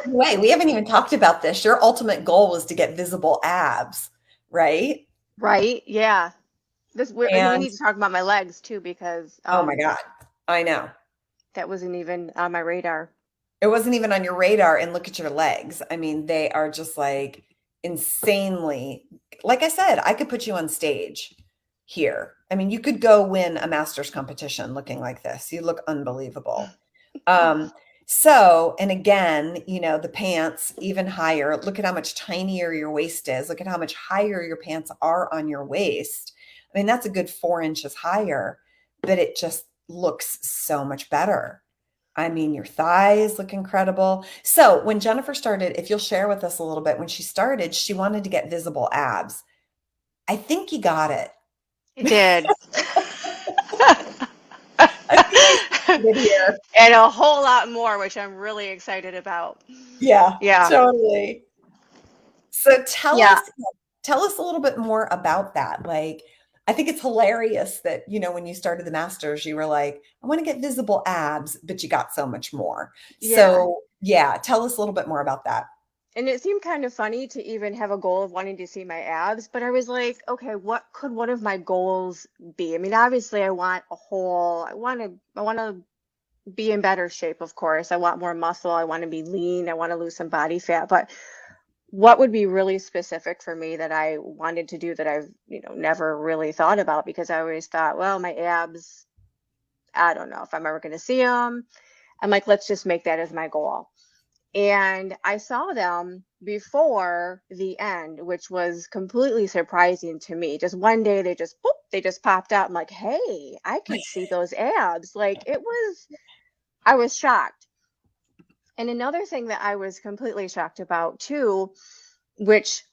Wait, we haven't even talked about this. Your ultimate goal was to get visible abs, right? Right? Yeah. And we And need to talk about my legs too because oh my God, I know. that wasn't even on my radar. It wasn't even on your radar. And look at your legs. I mean, they are just like insanely, like I said, I could put you on stage here. I mean, you could go win a master's competition looking like this. You look unbelievable. Um, so, and again, the pants even higher. Look at how much tinier your waist is. Look at how much higher your pants are on your waist. I mean, that's a good 4 inches higher, but it just looks so much better. I mean, your thighs look incredible. So, when Jennifer started, if you'll share with us a little bit, when she started, she wanted to get visible abs. I think you got it. It did. I think you got it here. And a whole lot more, which I'm really excited about. Yeah, Yeah. totally. So Yeah. tell us a little bit more about that. Like, I think it's hilarious that, when you started the masters, you were like, I want to get visible abs, but you got so much more. Yeah. So, yeah, tell us a little bit more about that. And it seemed kind of funny to even have a goal of wanting to see my abs, but I was like, okay, what could one of my goals be? I mean, obviously I want a whole, I want to be in better shape, of course. I want more muscle, I want to be lean, I want to lose some body fat, but what would be really specific for me that I wanted to do that I've, never really thought about because I always thought, well, my abs, I don't know if I'm ever going to see them. I'm like, let's just make that as my goal. And I saw them before the end, which was completely surprising to me. Just one day they just boop, they just popped out. I'm like, hey, I can see those abs. I was shocked. And another thing that I was completely shocked about too, which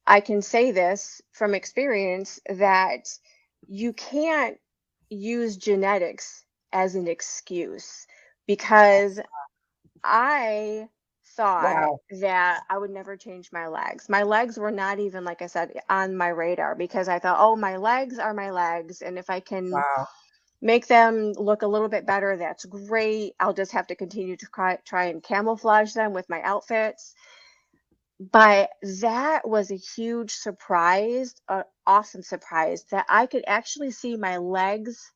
I can say this from experience, that you can't use genetics as an excuse because I thought Wow. that I would never change my legs. My legs were not even, like I said, on my radar because I thought, oh, my legs are my legs. And if I can Wow. make them look a little bit better, that's great. I'll just have to continue to try and camouflage them with my outfits. But that was a huge surprise, an awesome surprise that I could actually see my legs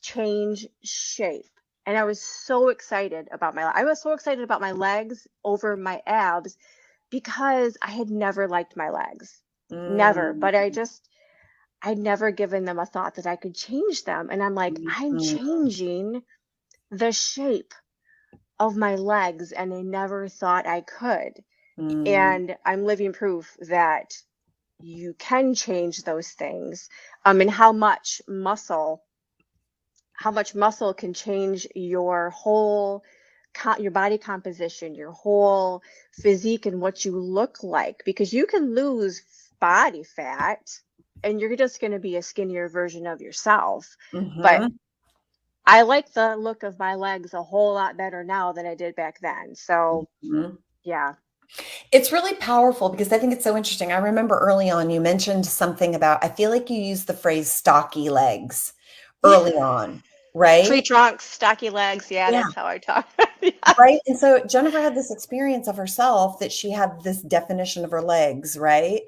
change shape. And I was so excited about my legs over my abs because I had never liked my legs. Never. Mm, But I just I'd never given them a thought that I could change them. And I'm like, I'm Mhm, changing the shape of my legs, and I never thought I could. mm, And I'm living proof that you can change those things. And how much muscle can change your whole your body composition, your whole physique, and what you look like, because you can lose body fat and you're just going to be a skinnier version of yourself. But mhm, I like the look of my legs a whole lot better now than I did back then. So, mhm. yeah. It's really powerful because I think it's so interesting. I remember early on you mentioned something about, I feel like you used the phrase stocky legs Yeah. early on, right? Tree trunks, stocky legs. Yeah, Yeah. that's how I talk. Yeah. Right. And so Jennifer had this experience of herself that she had this definition of her legs, right?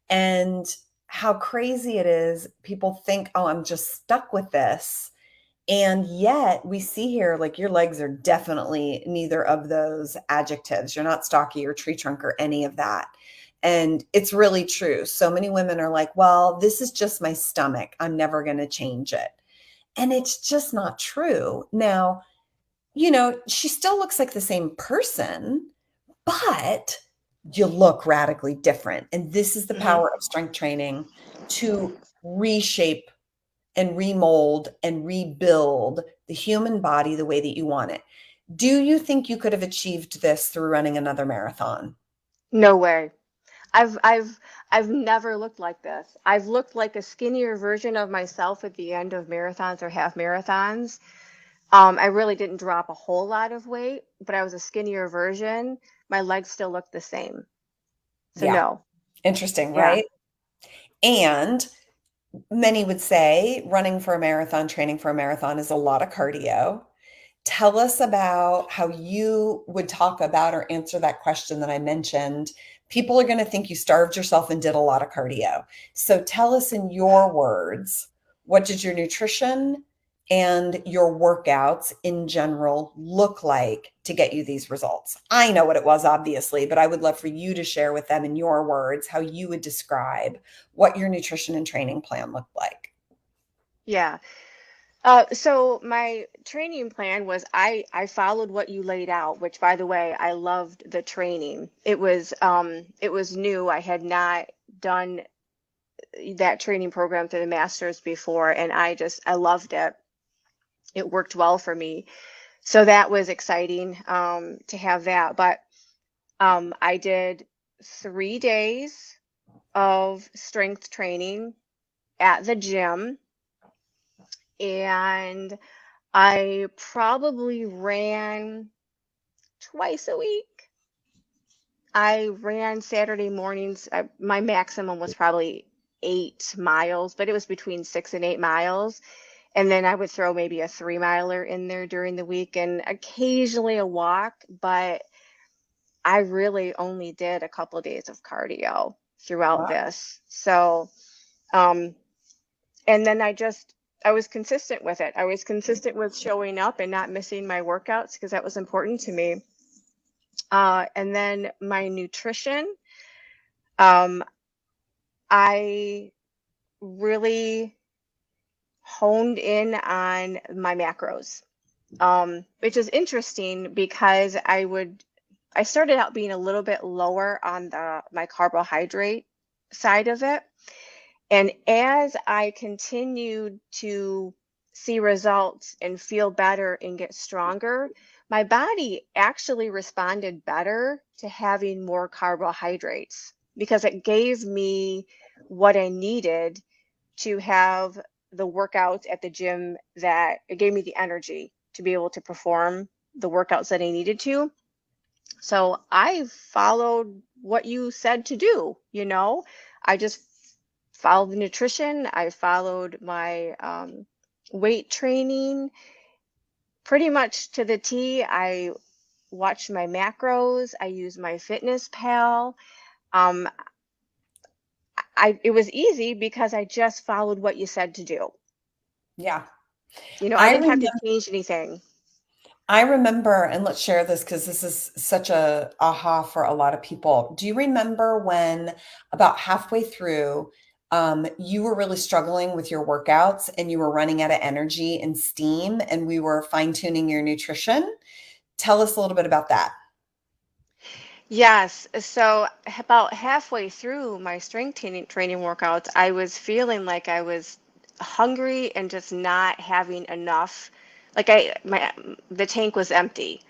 And how crazy it is. People think, oh, I'm just stuck with this. And yet we see here, like your legs are definitely neither of those adjectives. You're not stocky or tree trunk or any of that. And it's really true. So many women are like, well, this is just my stomach. I'm never going to change it. And it's just not true. Now, she still looks like the same person, but you look radically different. And this is the Hmm. power of strength training to reshape and remold and rebuild the human body the way that you want it. Do you think you could have achieved this through running another marathon? No way. I've I've I've never looked like this. I've looked like a skinnier version of myself at the end of marathons or half marathons. I really didn't drop a whole lot of weight, but I was a skinnier version. My legs still look the same. So Yeah, no. interesting, Yeah. right? And many would say running for a marathon, training for a marathon is a lot of cardio. Tell us about how you would talk about or answer that question that I mentioned. People are going to think you starved yourself and did a lot of cardio. So tell us in your words, what did your nutrition and your workouts in general look like to get you these results? I know what it was, obviously, but I would love for you to share with them in your words how you would describe what your nutrition and training plan looked like. Yeah. So my training plan was I followed what you laid out, which by the way, I loved the training. It was new. I had not done that training program through the masters before, and I loved it. It worked well for me. So that was exciting to have that. But I did 3 days of strength training at the gym, and I probably ran twice a week. I ran Saturday mornings. My maximum was probably 8 miles, but it was between 6 and 8 miles. And then I would throw maybe a 3 miler in there during the week and occasionally a walk. But I really only did a couple of days of cardio throughout Wow. this. So, um, and then I was consistent with it. I was consistent with showing up and not missing my workouts because that was important to me. And then my nutrition, um, I really honed in on my macros, which is interesting because I started out being a little bit lower on my carbohydrate side of it. And as I continued to see results and feel better and get stronger, my body actually responded better to having more carbohydrates because it gave me what I needed to have the workouts at the gym, that it gave me the energy to be able to perform the workouts that I needed to. So I followed what you said to do, I just followed the nutrition. I followed my weight training pretty much to the T. I watched my macros. I used my fitness pal. Um, it was easy because I just followed what you said to do. Yeah. I I didn't have to remember change anything. I remember, and let's share this because this is such a aha for a lot of people. Do you remember when about halfway through, You were really struggling with your workouts and you were running out of energy and steam, and we were fine tuning your nutrition. Tell us a little bit about that. Yes. So about halfway through my strength training workouts, I was feeling like I was hungry and just not having enough. Like the tank was empty.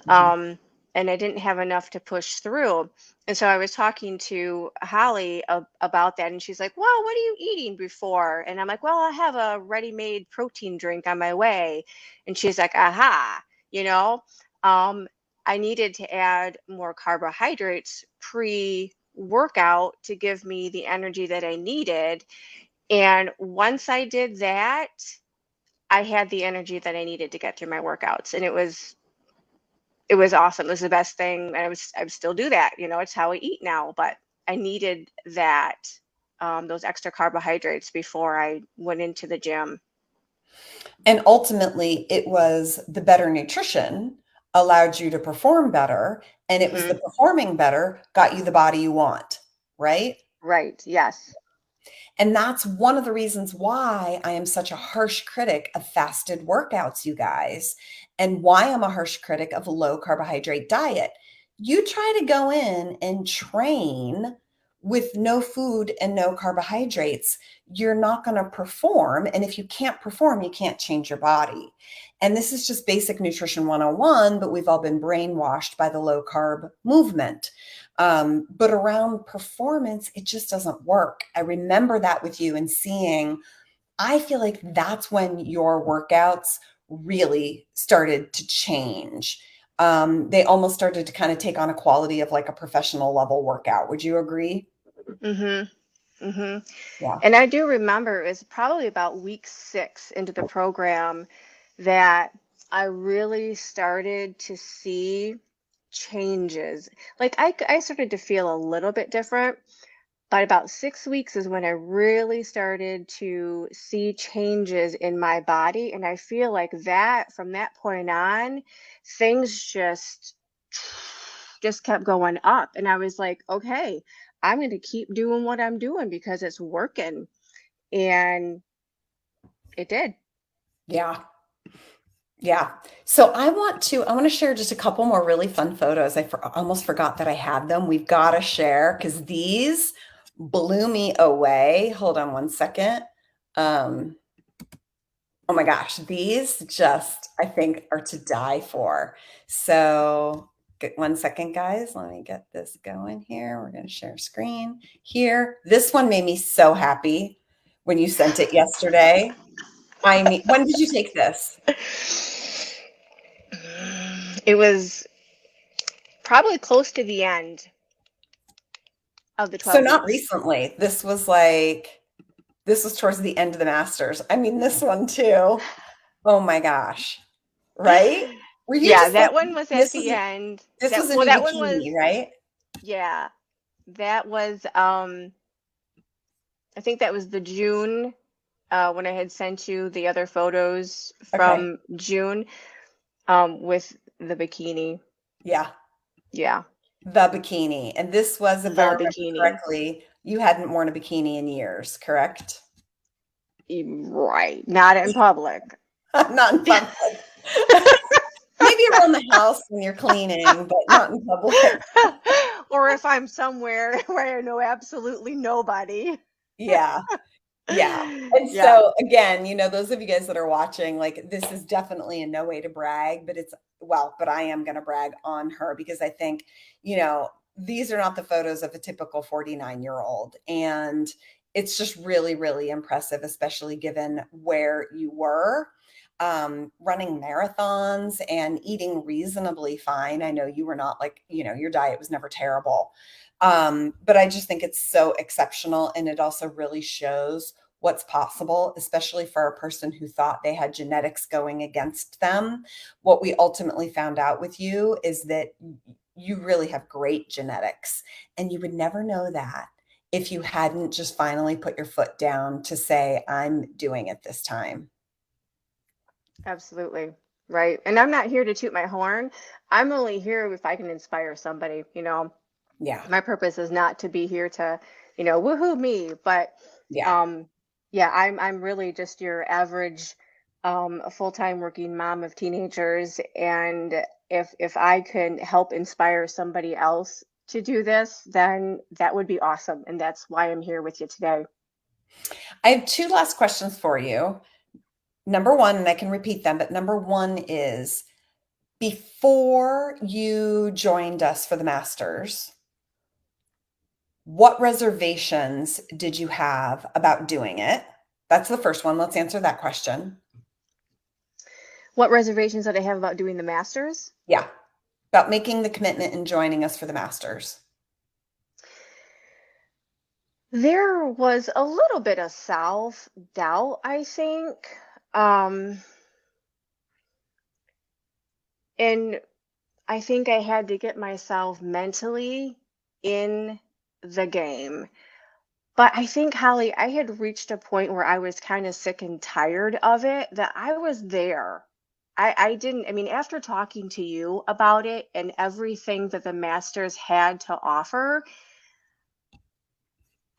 Mhm. Um, and I didn't have enough to push through. And so I was talking to Holly about that, and she's like, "Well, what are you eating before?" And I'm like, "Well, I have a ready-made protein drink on my way." And she's like, "Aha, you know." Um, I needed to add more carbohydrates pre-workout to give me the energy that I needed. And once I did that, I had the energy that I needed to get through my workouts. And it was awesome. It was the best thing. And I would still do that. It's how I eat now, but I needed those extra carbohydrates before I went into the gym. And ultimately, it was the better nutrition allowed you to perform better, and it was the Hmm. performing better got you the body you want, right? Right. Yes. And that's one of the reasons why I am such a harsh critic of fasted workouts, you guys, and why I'm a harsh critic of a low carbohydrate diet. You try to go in and train with no food and no carbohydrates, you're not going to perform. And if you can't perform, you can't change your body. And this is just basic nutrition 101, but we've all been brainwashed by the low carb movement. But around performance, it just doesn't work. I remember that with you and seeing, I feel like that's when your workouts really started to change. They almost started to kind of take on a quality of like a professional level workout. Would you agree? Hmm. Hmm. Yeah. And I do remember it was probably about week 6 into the program that I really started to see changes. Like I started to feel a little bit different, but about 6 weeks is when I really started to see changes in my body. And I feel like that from that point on, things just kept going up. And I was like, okay, I'm going to keep doing what I'm doing because it's working. And it did. Yeah. Yeah. So I want to share just a couple more really fun photos. Almost forgot that I had them. We've got to share because these blew me away. Hold on one second. Um, oh my gosh, these just I think are to die for. So get 1 second, guys. Let me get this going here. We're going to share screen here. This one made me so happy when you sent it yesterday. I mean, when did you take this? It was probably close to the end of the So 12 not weeks. recently. This was towards the end of the Masters. I mean, this one too. Oh my gosh. Right? Were you Yeah, just like that one was at the end. this was That in well, your that one bikini, was right? yeah. That was I think that was the June when I had sent you the other photos Okay. from June with the bikini. Yeah. Yeah, The bikini. And this was, if I the remember bikini. correctly, you hadn't worn a bikini in years, correct? Right. Not in public. Not in public. Maybe around the house when you're cleaning, but not in public. Or if I'm somewhere where I know absolutely nobody. Yeah. Yeah. And Yeah, so again, those of you guys that are watching, like this is definitely in no way to brag, but I am going to brag on her because I think, these are not the photos of a typical 49-year-old. And it's just really, really impressive, especially given where you were running marathons and eating reasonably fine. I know you were not like, your diet was never terrible. But I just think it's so exceptional. And it also really shows what's possible, especially for a person who thought they had genetics going against them. What we ultimately found out with you is that you really have great genetics. And you would never know that if you hadn't just finally put your foot down to say, I'm doing it this time. absolutely. Right. And I'm not here to toot my horn. I'm only here if I can inspire somebody. Yeah. My purpose is not to be here to, woohoo me, but Yeah. Um, yeah, I'm really just your average full-time working mom of teenagers, and if I can help inspire somebody else to do this, then that would be awesome, and that's why I'm here with you today. I have two last questions for you. Number one, and I can repeat them, but number one is before you joined us for the masters, what reservations did you have about doing it? That's the first one. Let's answer that question. What reservations did I have about doing the masters? Yeah, about making the commitment and joining us for the masters. There was a little bit of self-doubt, I think. Um, and I think I had to get myself mentally in the game. But I think, Holly, I had reached a point where I was kind of sick and tired of it, that I was there. I didn't, I mean, after talking to you about it and everything that the Masters had to offer,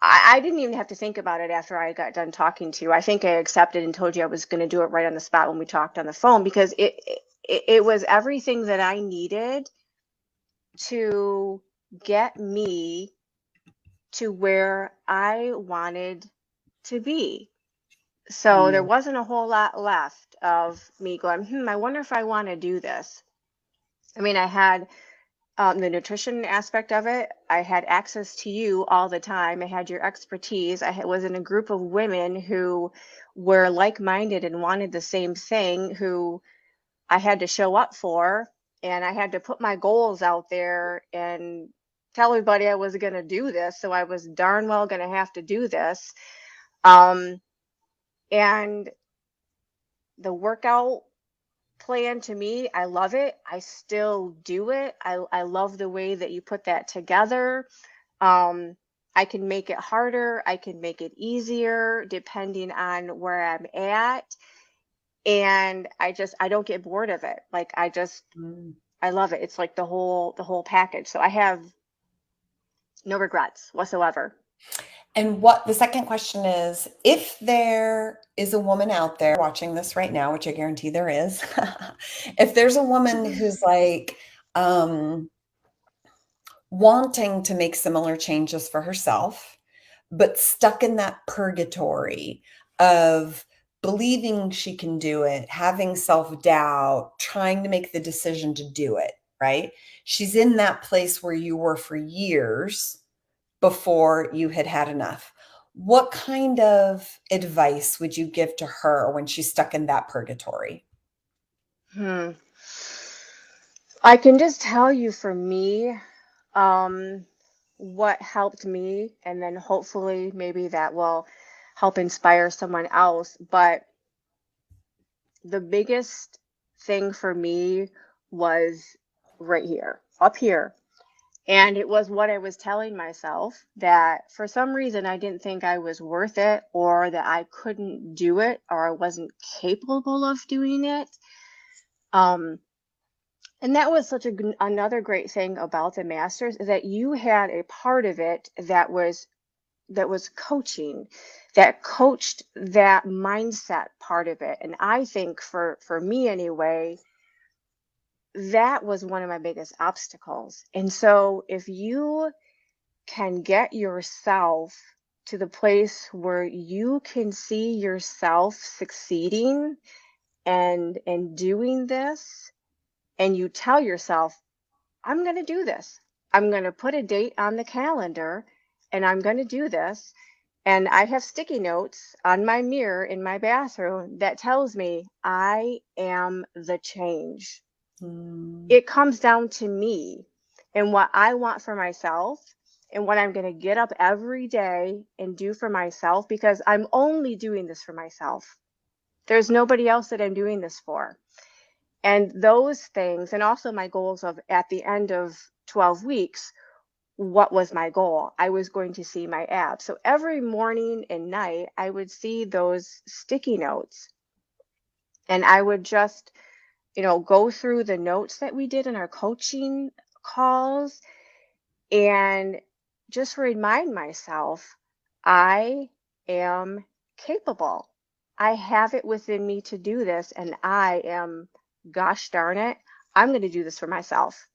I didn't even have to think about it after I got done talking to you. I think I accepted and told you I was going to do it right on the spot when we talked on the phone because it was everything that I needed to get me to where I wanted to be. So there Mm, wasn't a whole lot left of me going, I wonder if I want to do this. I mean, I had the nutrition aspect of it. I had access to you all the time. I had your expertise. Was in a group of women who were like-minded and wanted the same thing, who I had to show up for, and I had to put my goals out there and tell everybody I was going to do this. So I was darn well going to have to do this. Um, and the workout plan to me, I love it. I still do it. I love the way that you put that together. Um, I can make it harder, I can make it easier depending on where I'm at. And I don't get bored of it. Like mm. I love it. It's like the whole package. So I have no regrets whatsoever. And what the second question is, if there is a woman out there watching this right now, which I guarantee there is, if there's a woman who's like wanting to make similar changes for herself, but stuck in that purgatory of believing she can do it, having self doubt, trying to make the decision to do it, right? She's in that place where you were for years before you had had enough. What kind of advice would you give to her when she's stuck in that purgatory? Hmm. I can just tell you for me, um, what helped me, and then hopefully maybe that will help inspire someone else. But the biggest thing for me was right here, up here. And it was what I was telling myself, that for some reason I didn't think I was worth it, or that I couldn't do it, or I wasn't capable of doing it. Um, and that was such another great thing about the Masters, is that you had a part of it that was coaching, that coached that mindset part of it. And I think for me anyway, that was one of my biggest obstacles. And so if you can get yourself to the place where you can see yourself succeeding and doing this, and you tell yourself, I'm going to do this. I'm going to put a date on the calendar and I'm going to do this. And I have sticky notes on my mirror in my bathroom that tells me I am the change. Mm, It comes down to me and what I want for myself and what I'm going to get up every day and do for myself, because I'm only doing this for myself. There's nobody else that I'm doing this for. And those things, and also my goals of at the end of 12 weeks, what was my goal? I was going to see my abs. So every morning and night, I would see those sticky notes, and I would just, go through the notes that we did in our coaching calls and just remind myself, I am capable. I have it within me to do this, and I am, gosh darn it, I'm going to do this for myself.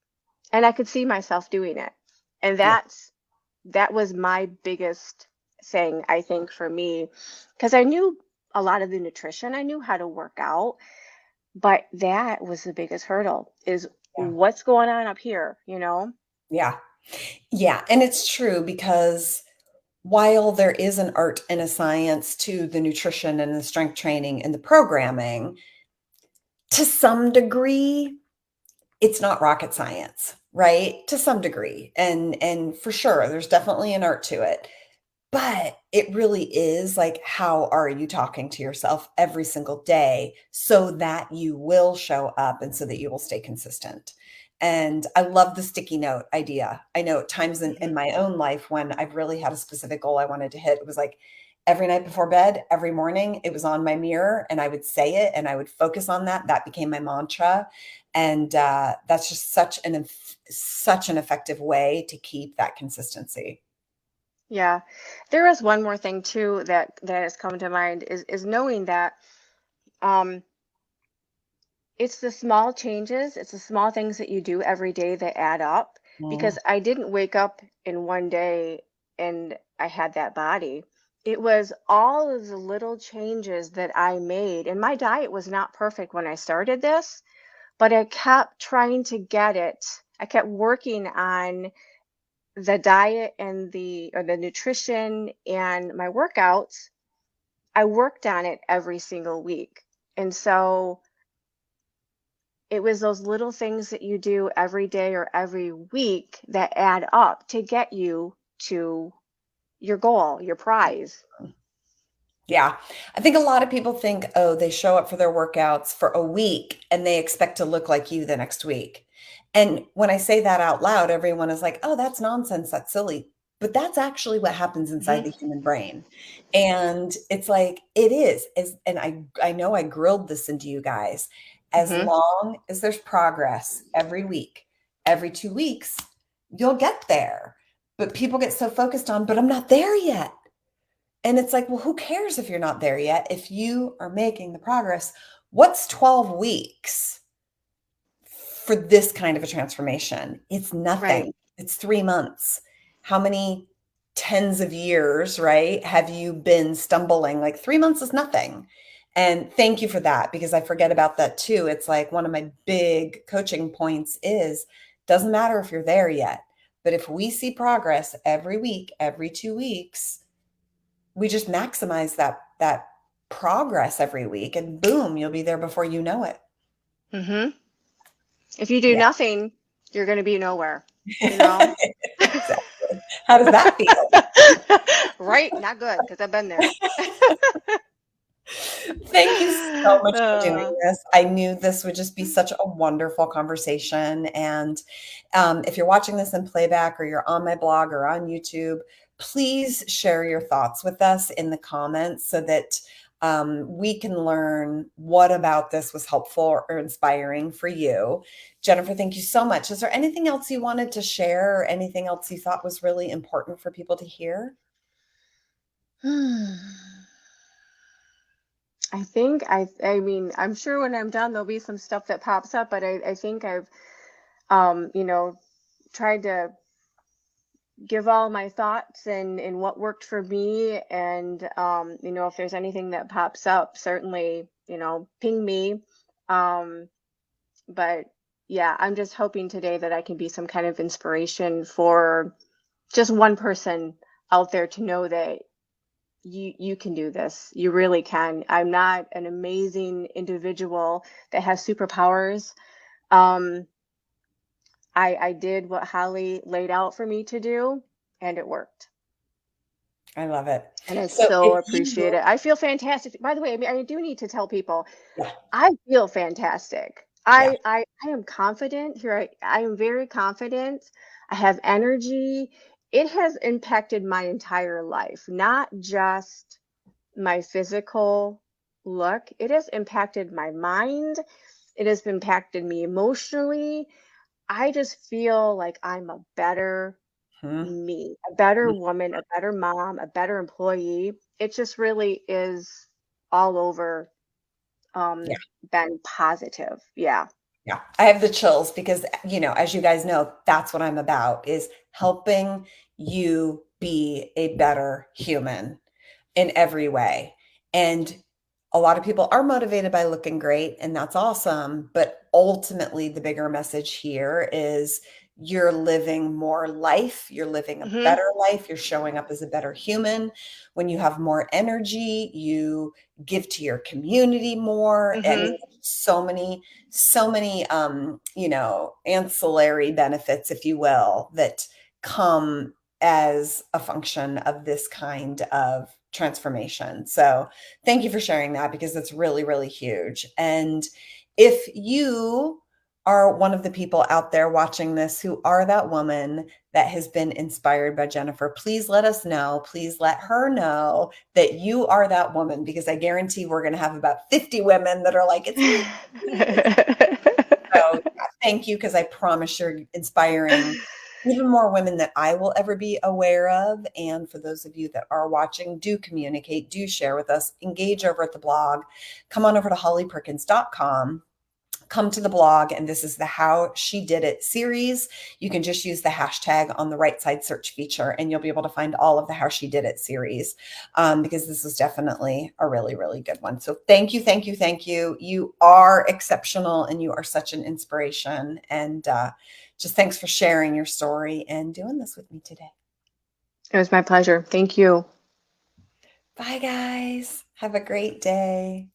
And I could see myself doing it. And Yeah. that was my biggest thing, I think, for me, because I knew a lot of the nutrition, I knew how to work out, but that was the biggest hurdle is Yeah. what's going on up here, you know? Yeah. Yeah. And it's true because while there is an art and a science to the nutrition and the strength training and the programming, to some degree, it's not rocket science, right? To some degree. And for sure, there's definitely an art to it. But it really is like, how are you talking to yourself every single day so that you will show up and so that you will stay consistent? And I love the sticky note idea. I know at times in Mhm. my own life when I've really had a specific goal I wanted to hit, it was like every night before bed, every morning, it was on my mirror and I would say it and I would focus on that. That became my mantra. And that's just such an effective way to keep that consistency. Yeah. There is one more thing too that has come to mind is knowing that um it's the small changes, it's the small things that you do every day that add up. Mm, Because I didn't wake up in one day and I had that body. It was all of the little changes that I made. And my diet was not perfect when I started this, but I kept trying to get it. I kept working on the diet and the nutrition and my workouts. I worked on it every single week. And so it was those little things that you do every day or every week that add up to get you to your goal, your prize. yeah. I think a lot of people think, oh, they show up for their workouts for a week and they expect to look like you the next week. And when I say that out loud, everyone is like, oh, that's nonsense. That's silly. But that's actually what happens inside Hmm. the human brain. And it's like, it is. And I know I grilled this into you guys. As Hmm. long as there's progress every week, every 2 weeks, you'll get there. But people get so focused on, but I'm not there yet. And it's like, well, who cares if you're not there yet? If you are making the progress, what's 12 weeks for this kind of a transformation? It's Right. nothing. It's 3 months. How many tens of years, right, have you been stumbling? Like 3 months is nothing. And thank you for that because I forget about that too. It's like one of my big coaching points is doesn't matter if you're there yet, but if we see progress every week, every 2 weeks, we just maximize that progress every week and boom, you'll be there before you know it. Hmm. If you do Yeah. nothing, you're going to be nowhere, you know? Exactly. How does that feel? Right? Not good because I've been there. Thank you so much for doing Uh, this. I knew this would just be such a wonderful conversation. And if you're watching this in playback or you're on my blog or on YouTube, please share your thoughts with us in the comments so that we can learn what about this was helpful or inspiring for you. Jennifer, thank you so much. Is there anything else you wanted to share or anything else you thought was really important for people to hear? I mean, I'm sure when I'm done, there'll be some stuff that pops up, but I think I've, you know, tried to give all my thoughts and what worked for me. And, if there's anything that pops up, certainly, ping me. Um, but yeah, I'm just hoping today that I can be some kind of inspiration for just one person out there to know that you can do this. You really can. I'm not an amazing individual that has superpowers. Um, I did what Holly laid out for me to do, and it worked. I love it. And I So so if appreciate you, it. I feel fantastic. By the way, I mean, I do need to tell people yeah, I feel fantastic. yeah. I am confident here. I am very confident. I have energy. It has impacted my entire life, not just my physical look. It has impacted my mind. It has impacted me emotionally. I just feel like I'm a better Mhm. me, a better woman, a better mom, a better employee. it just really is all over Yeah. been positive. Yeah. Yeah. I have the chills because, as you guys know, that's what I'm about is helping you be a better human in every way. And a lot of people are motivated by looking great, and that's awesome. But ultimately, the bigger message here is you're living more life, you're living a Hmm. better life, you're showing up as a better human. When you have more energy, you give to your community more. I Hmm. mean, so many ancillary benefits, if you will, that come as a function of this kind of transformation. So thank you for sharing that because it's really, really huge. And if you are one of the people out there watching this who are that woman that has been inspired by Jennifer, please let us know. Please let her know that you are that woman because I guarantee we're going to have about 50 women that are like, it's me. So yeah, thank you because I promise you're inspiring even more women that I will ever be aware of. And for those of you that are watching, do communicate, do share with us, engage over at the blog. Come on over to hollyperkins.com. Come to the blog, and this is the How She Did It series. You can just use the hashtag on the right side search feature, and you'll be able to find all of the How She Did It series because this is definitely a really, really good one. So thank you, thank you, thank you. You are exceptional, and you are such an inspiration. And just thanks for sharing your story and doing this with me today. It was my pleasure. Thank you. Bye, guys. Have a great day.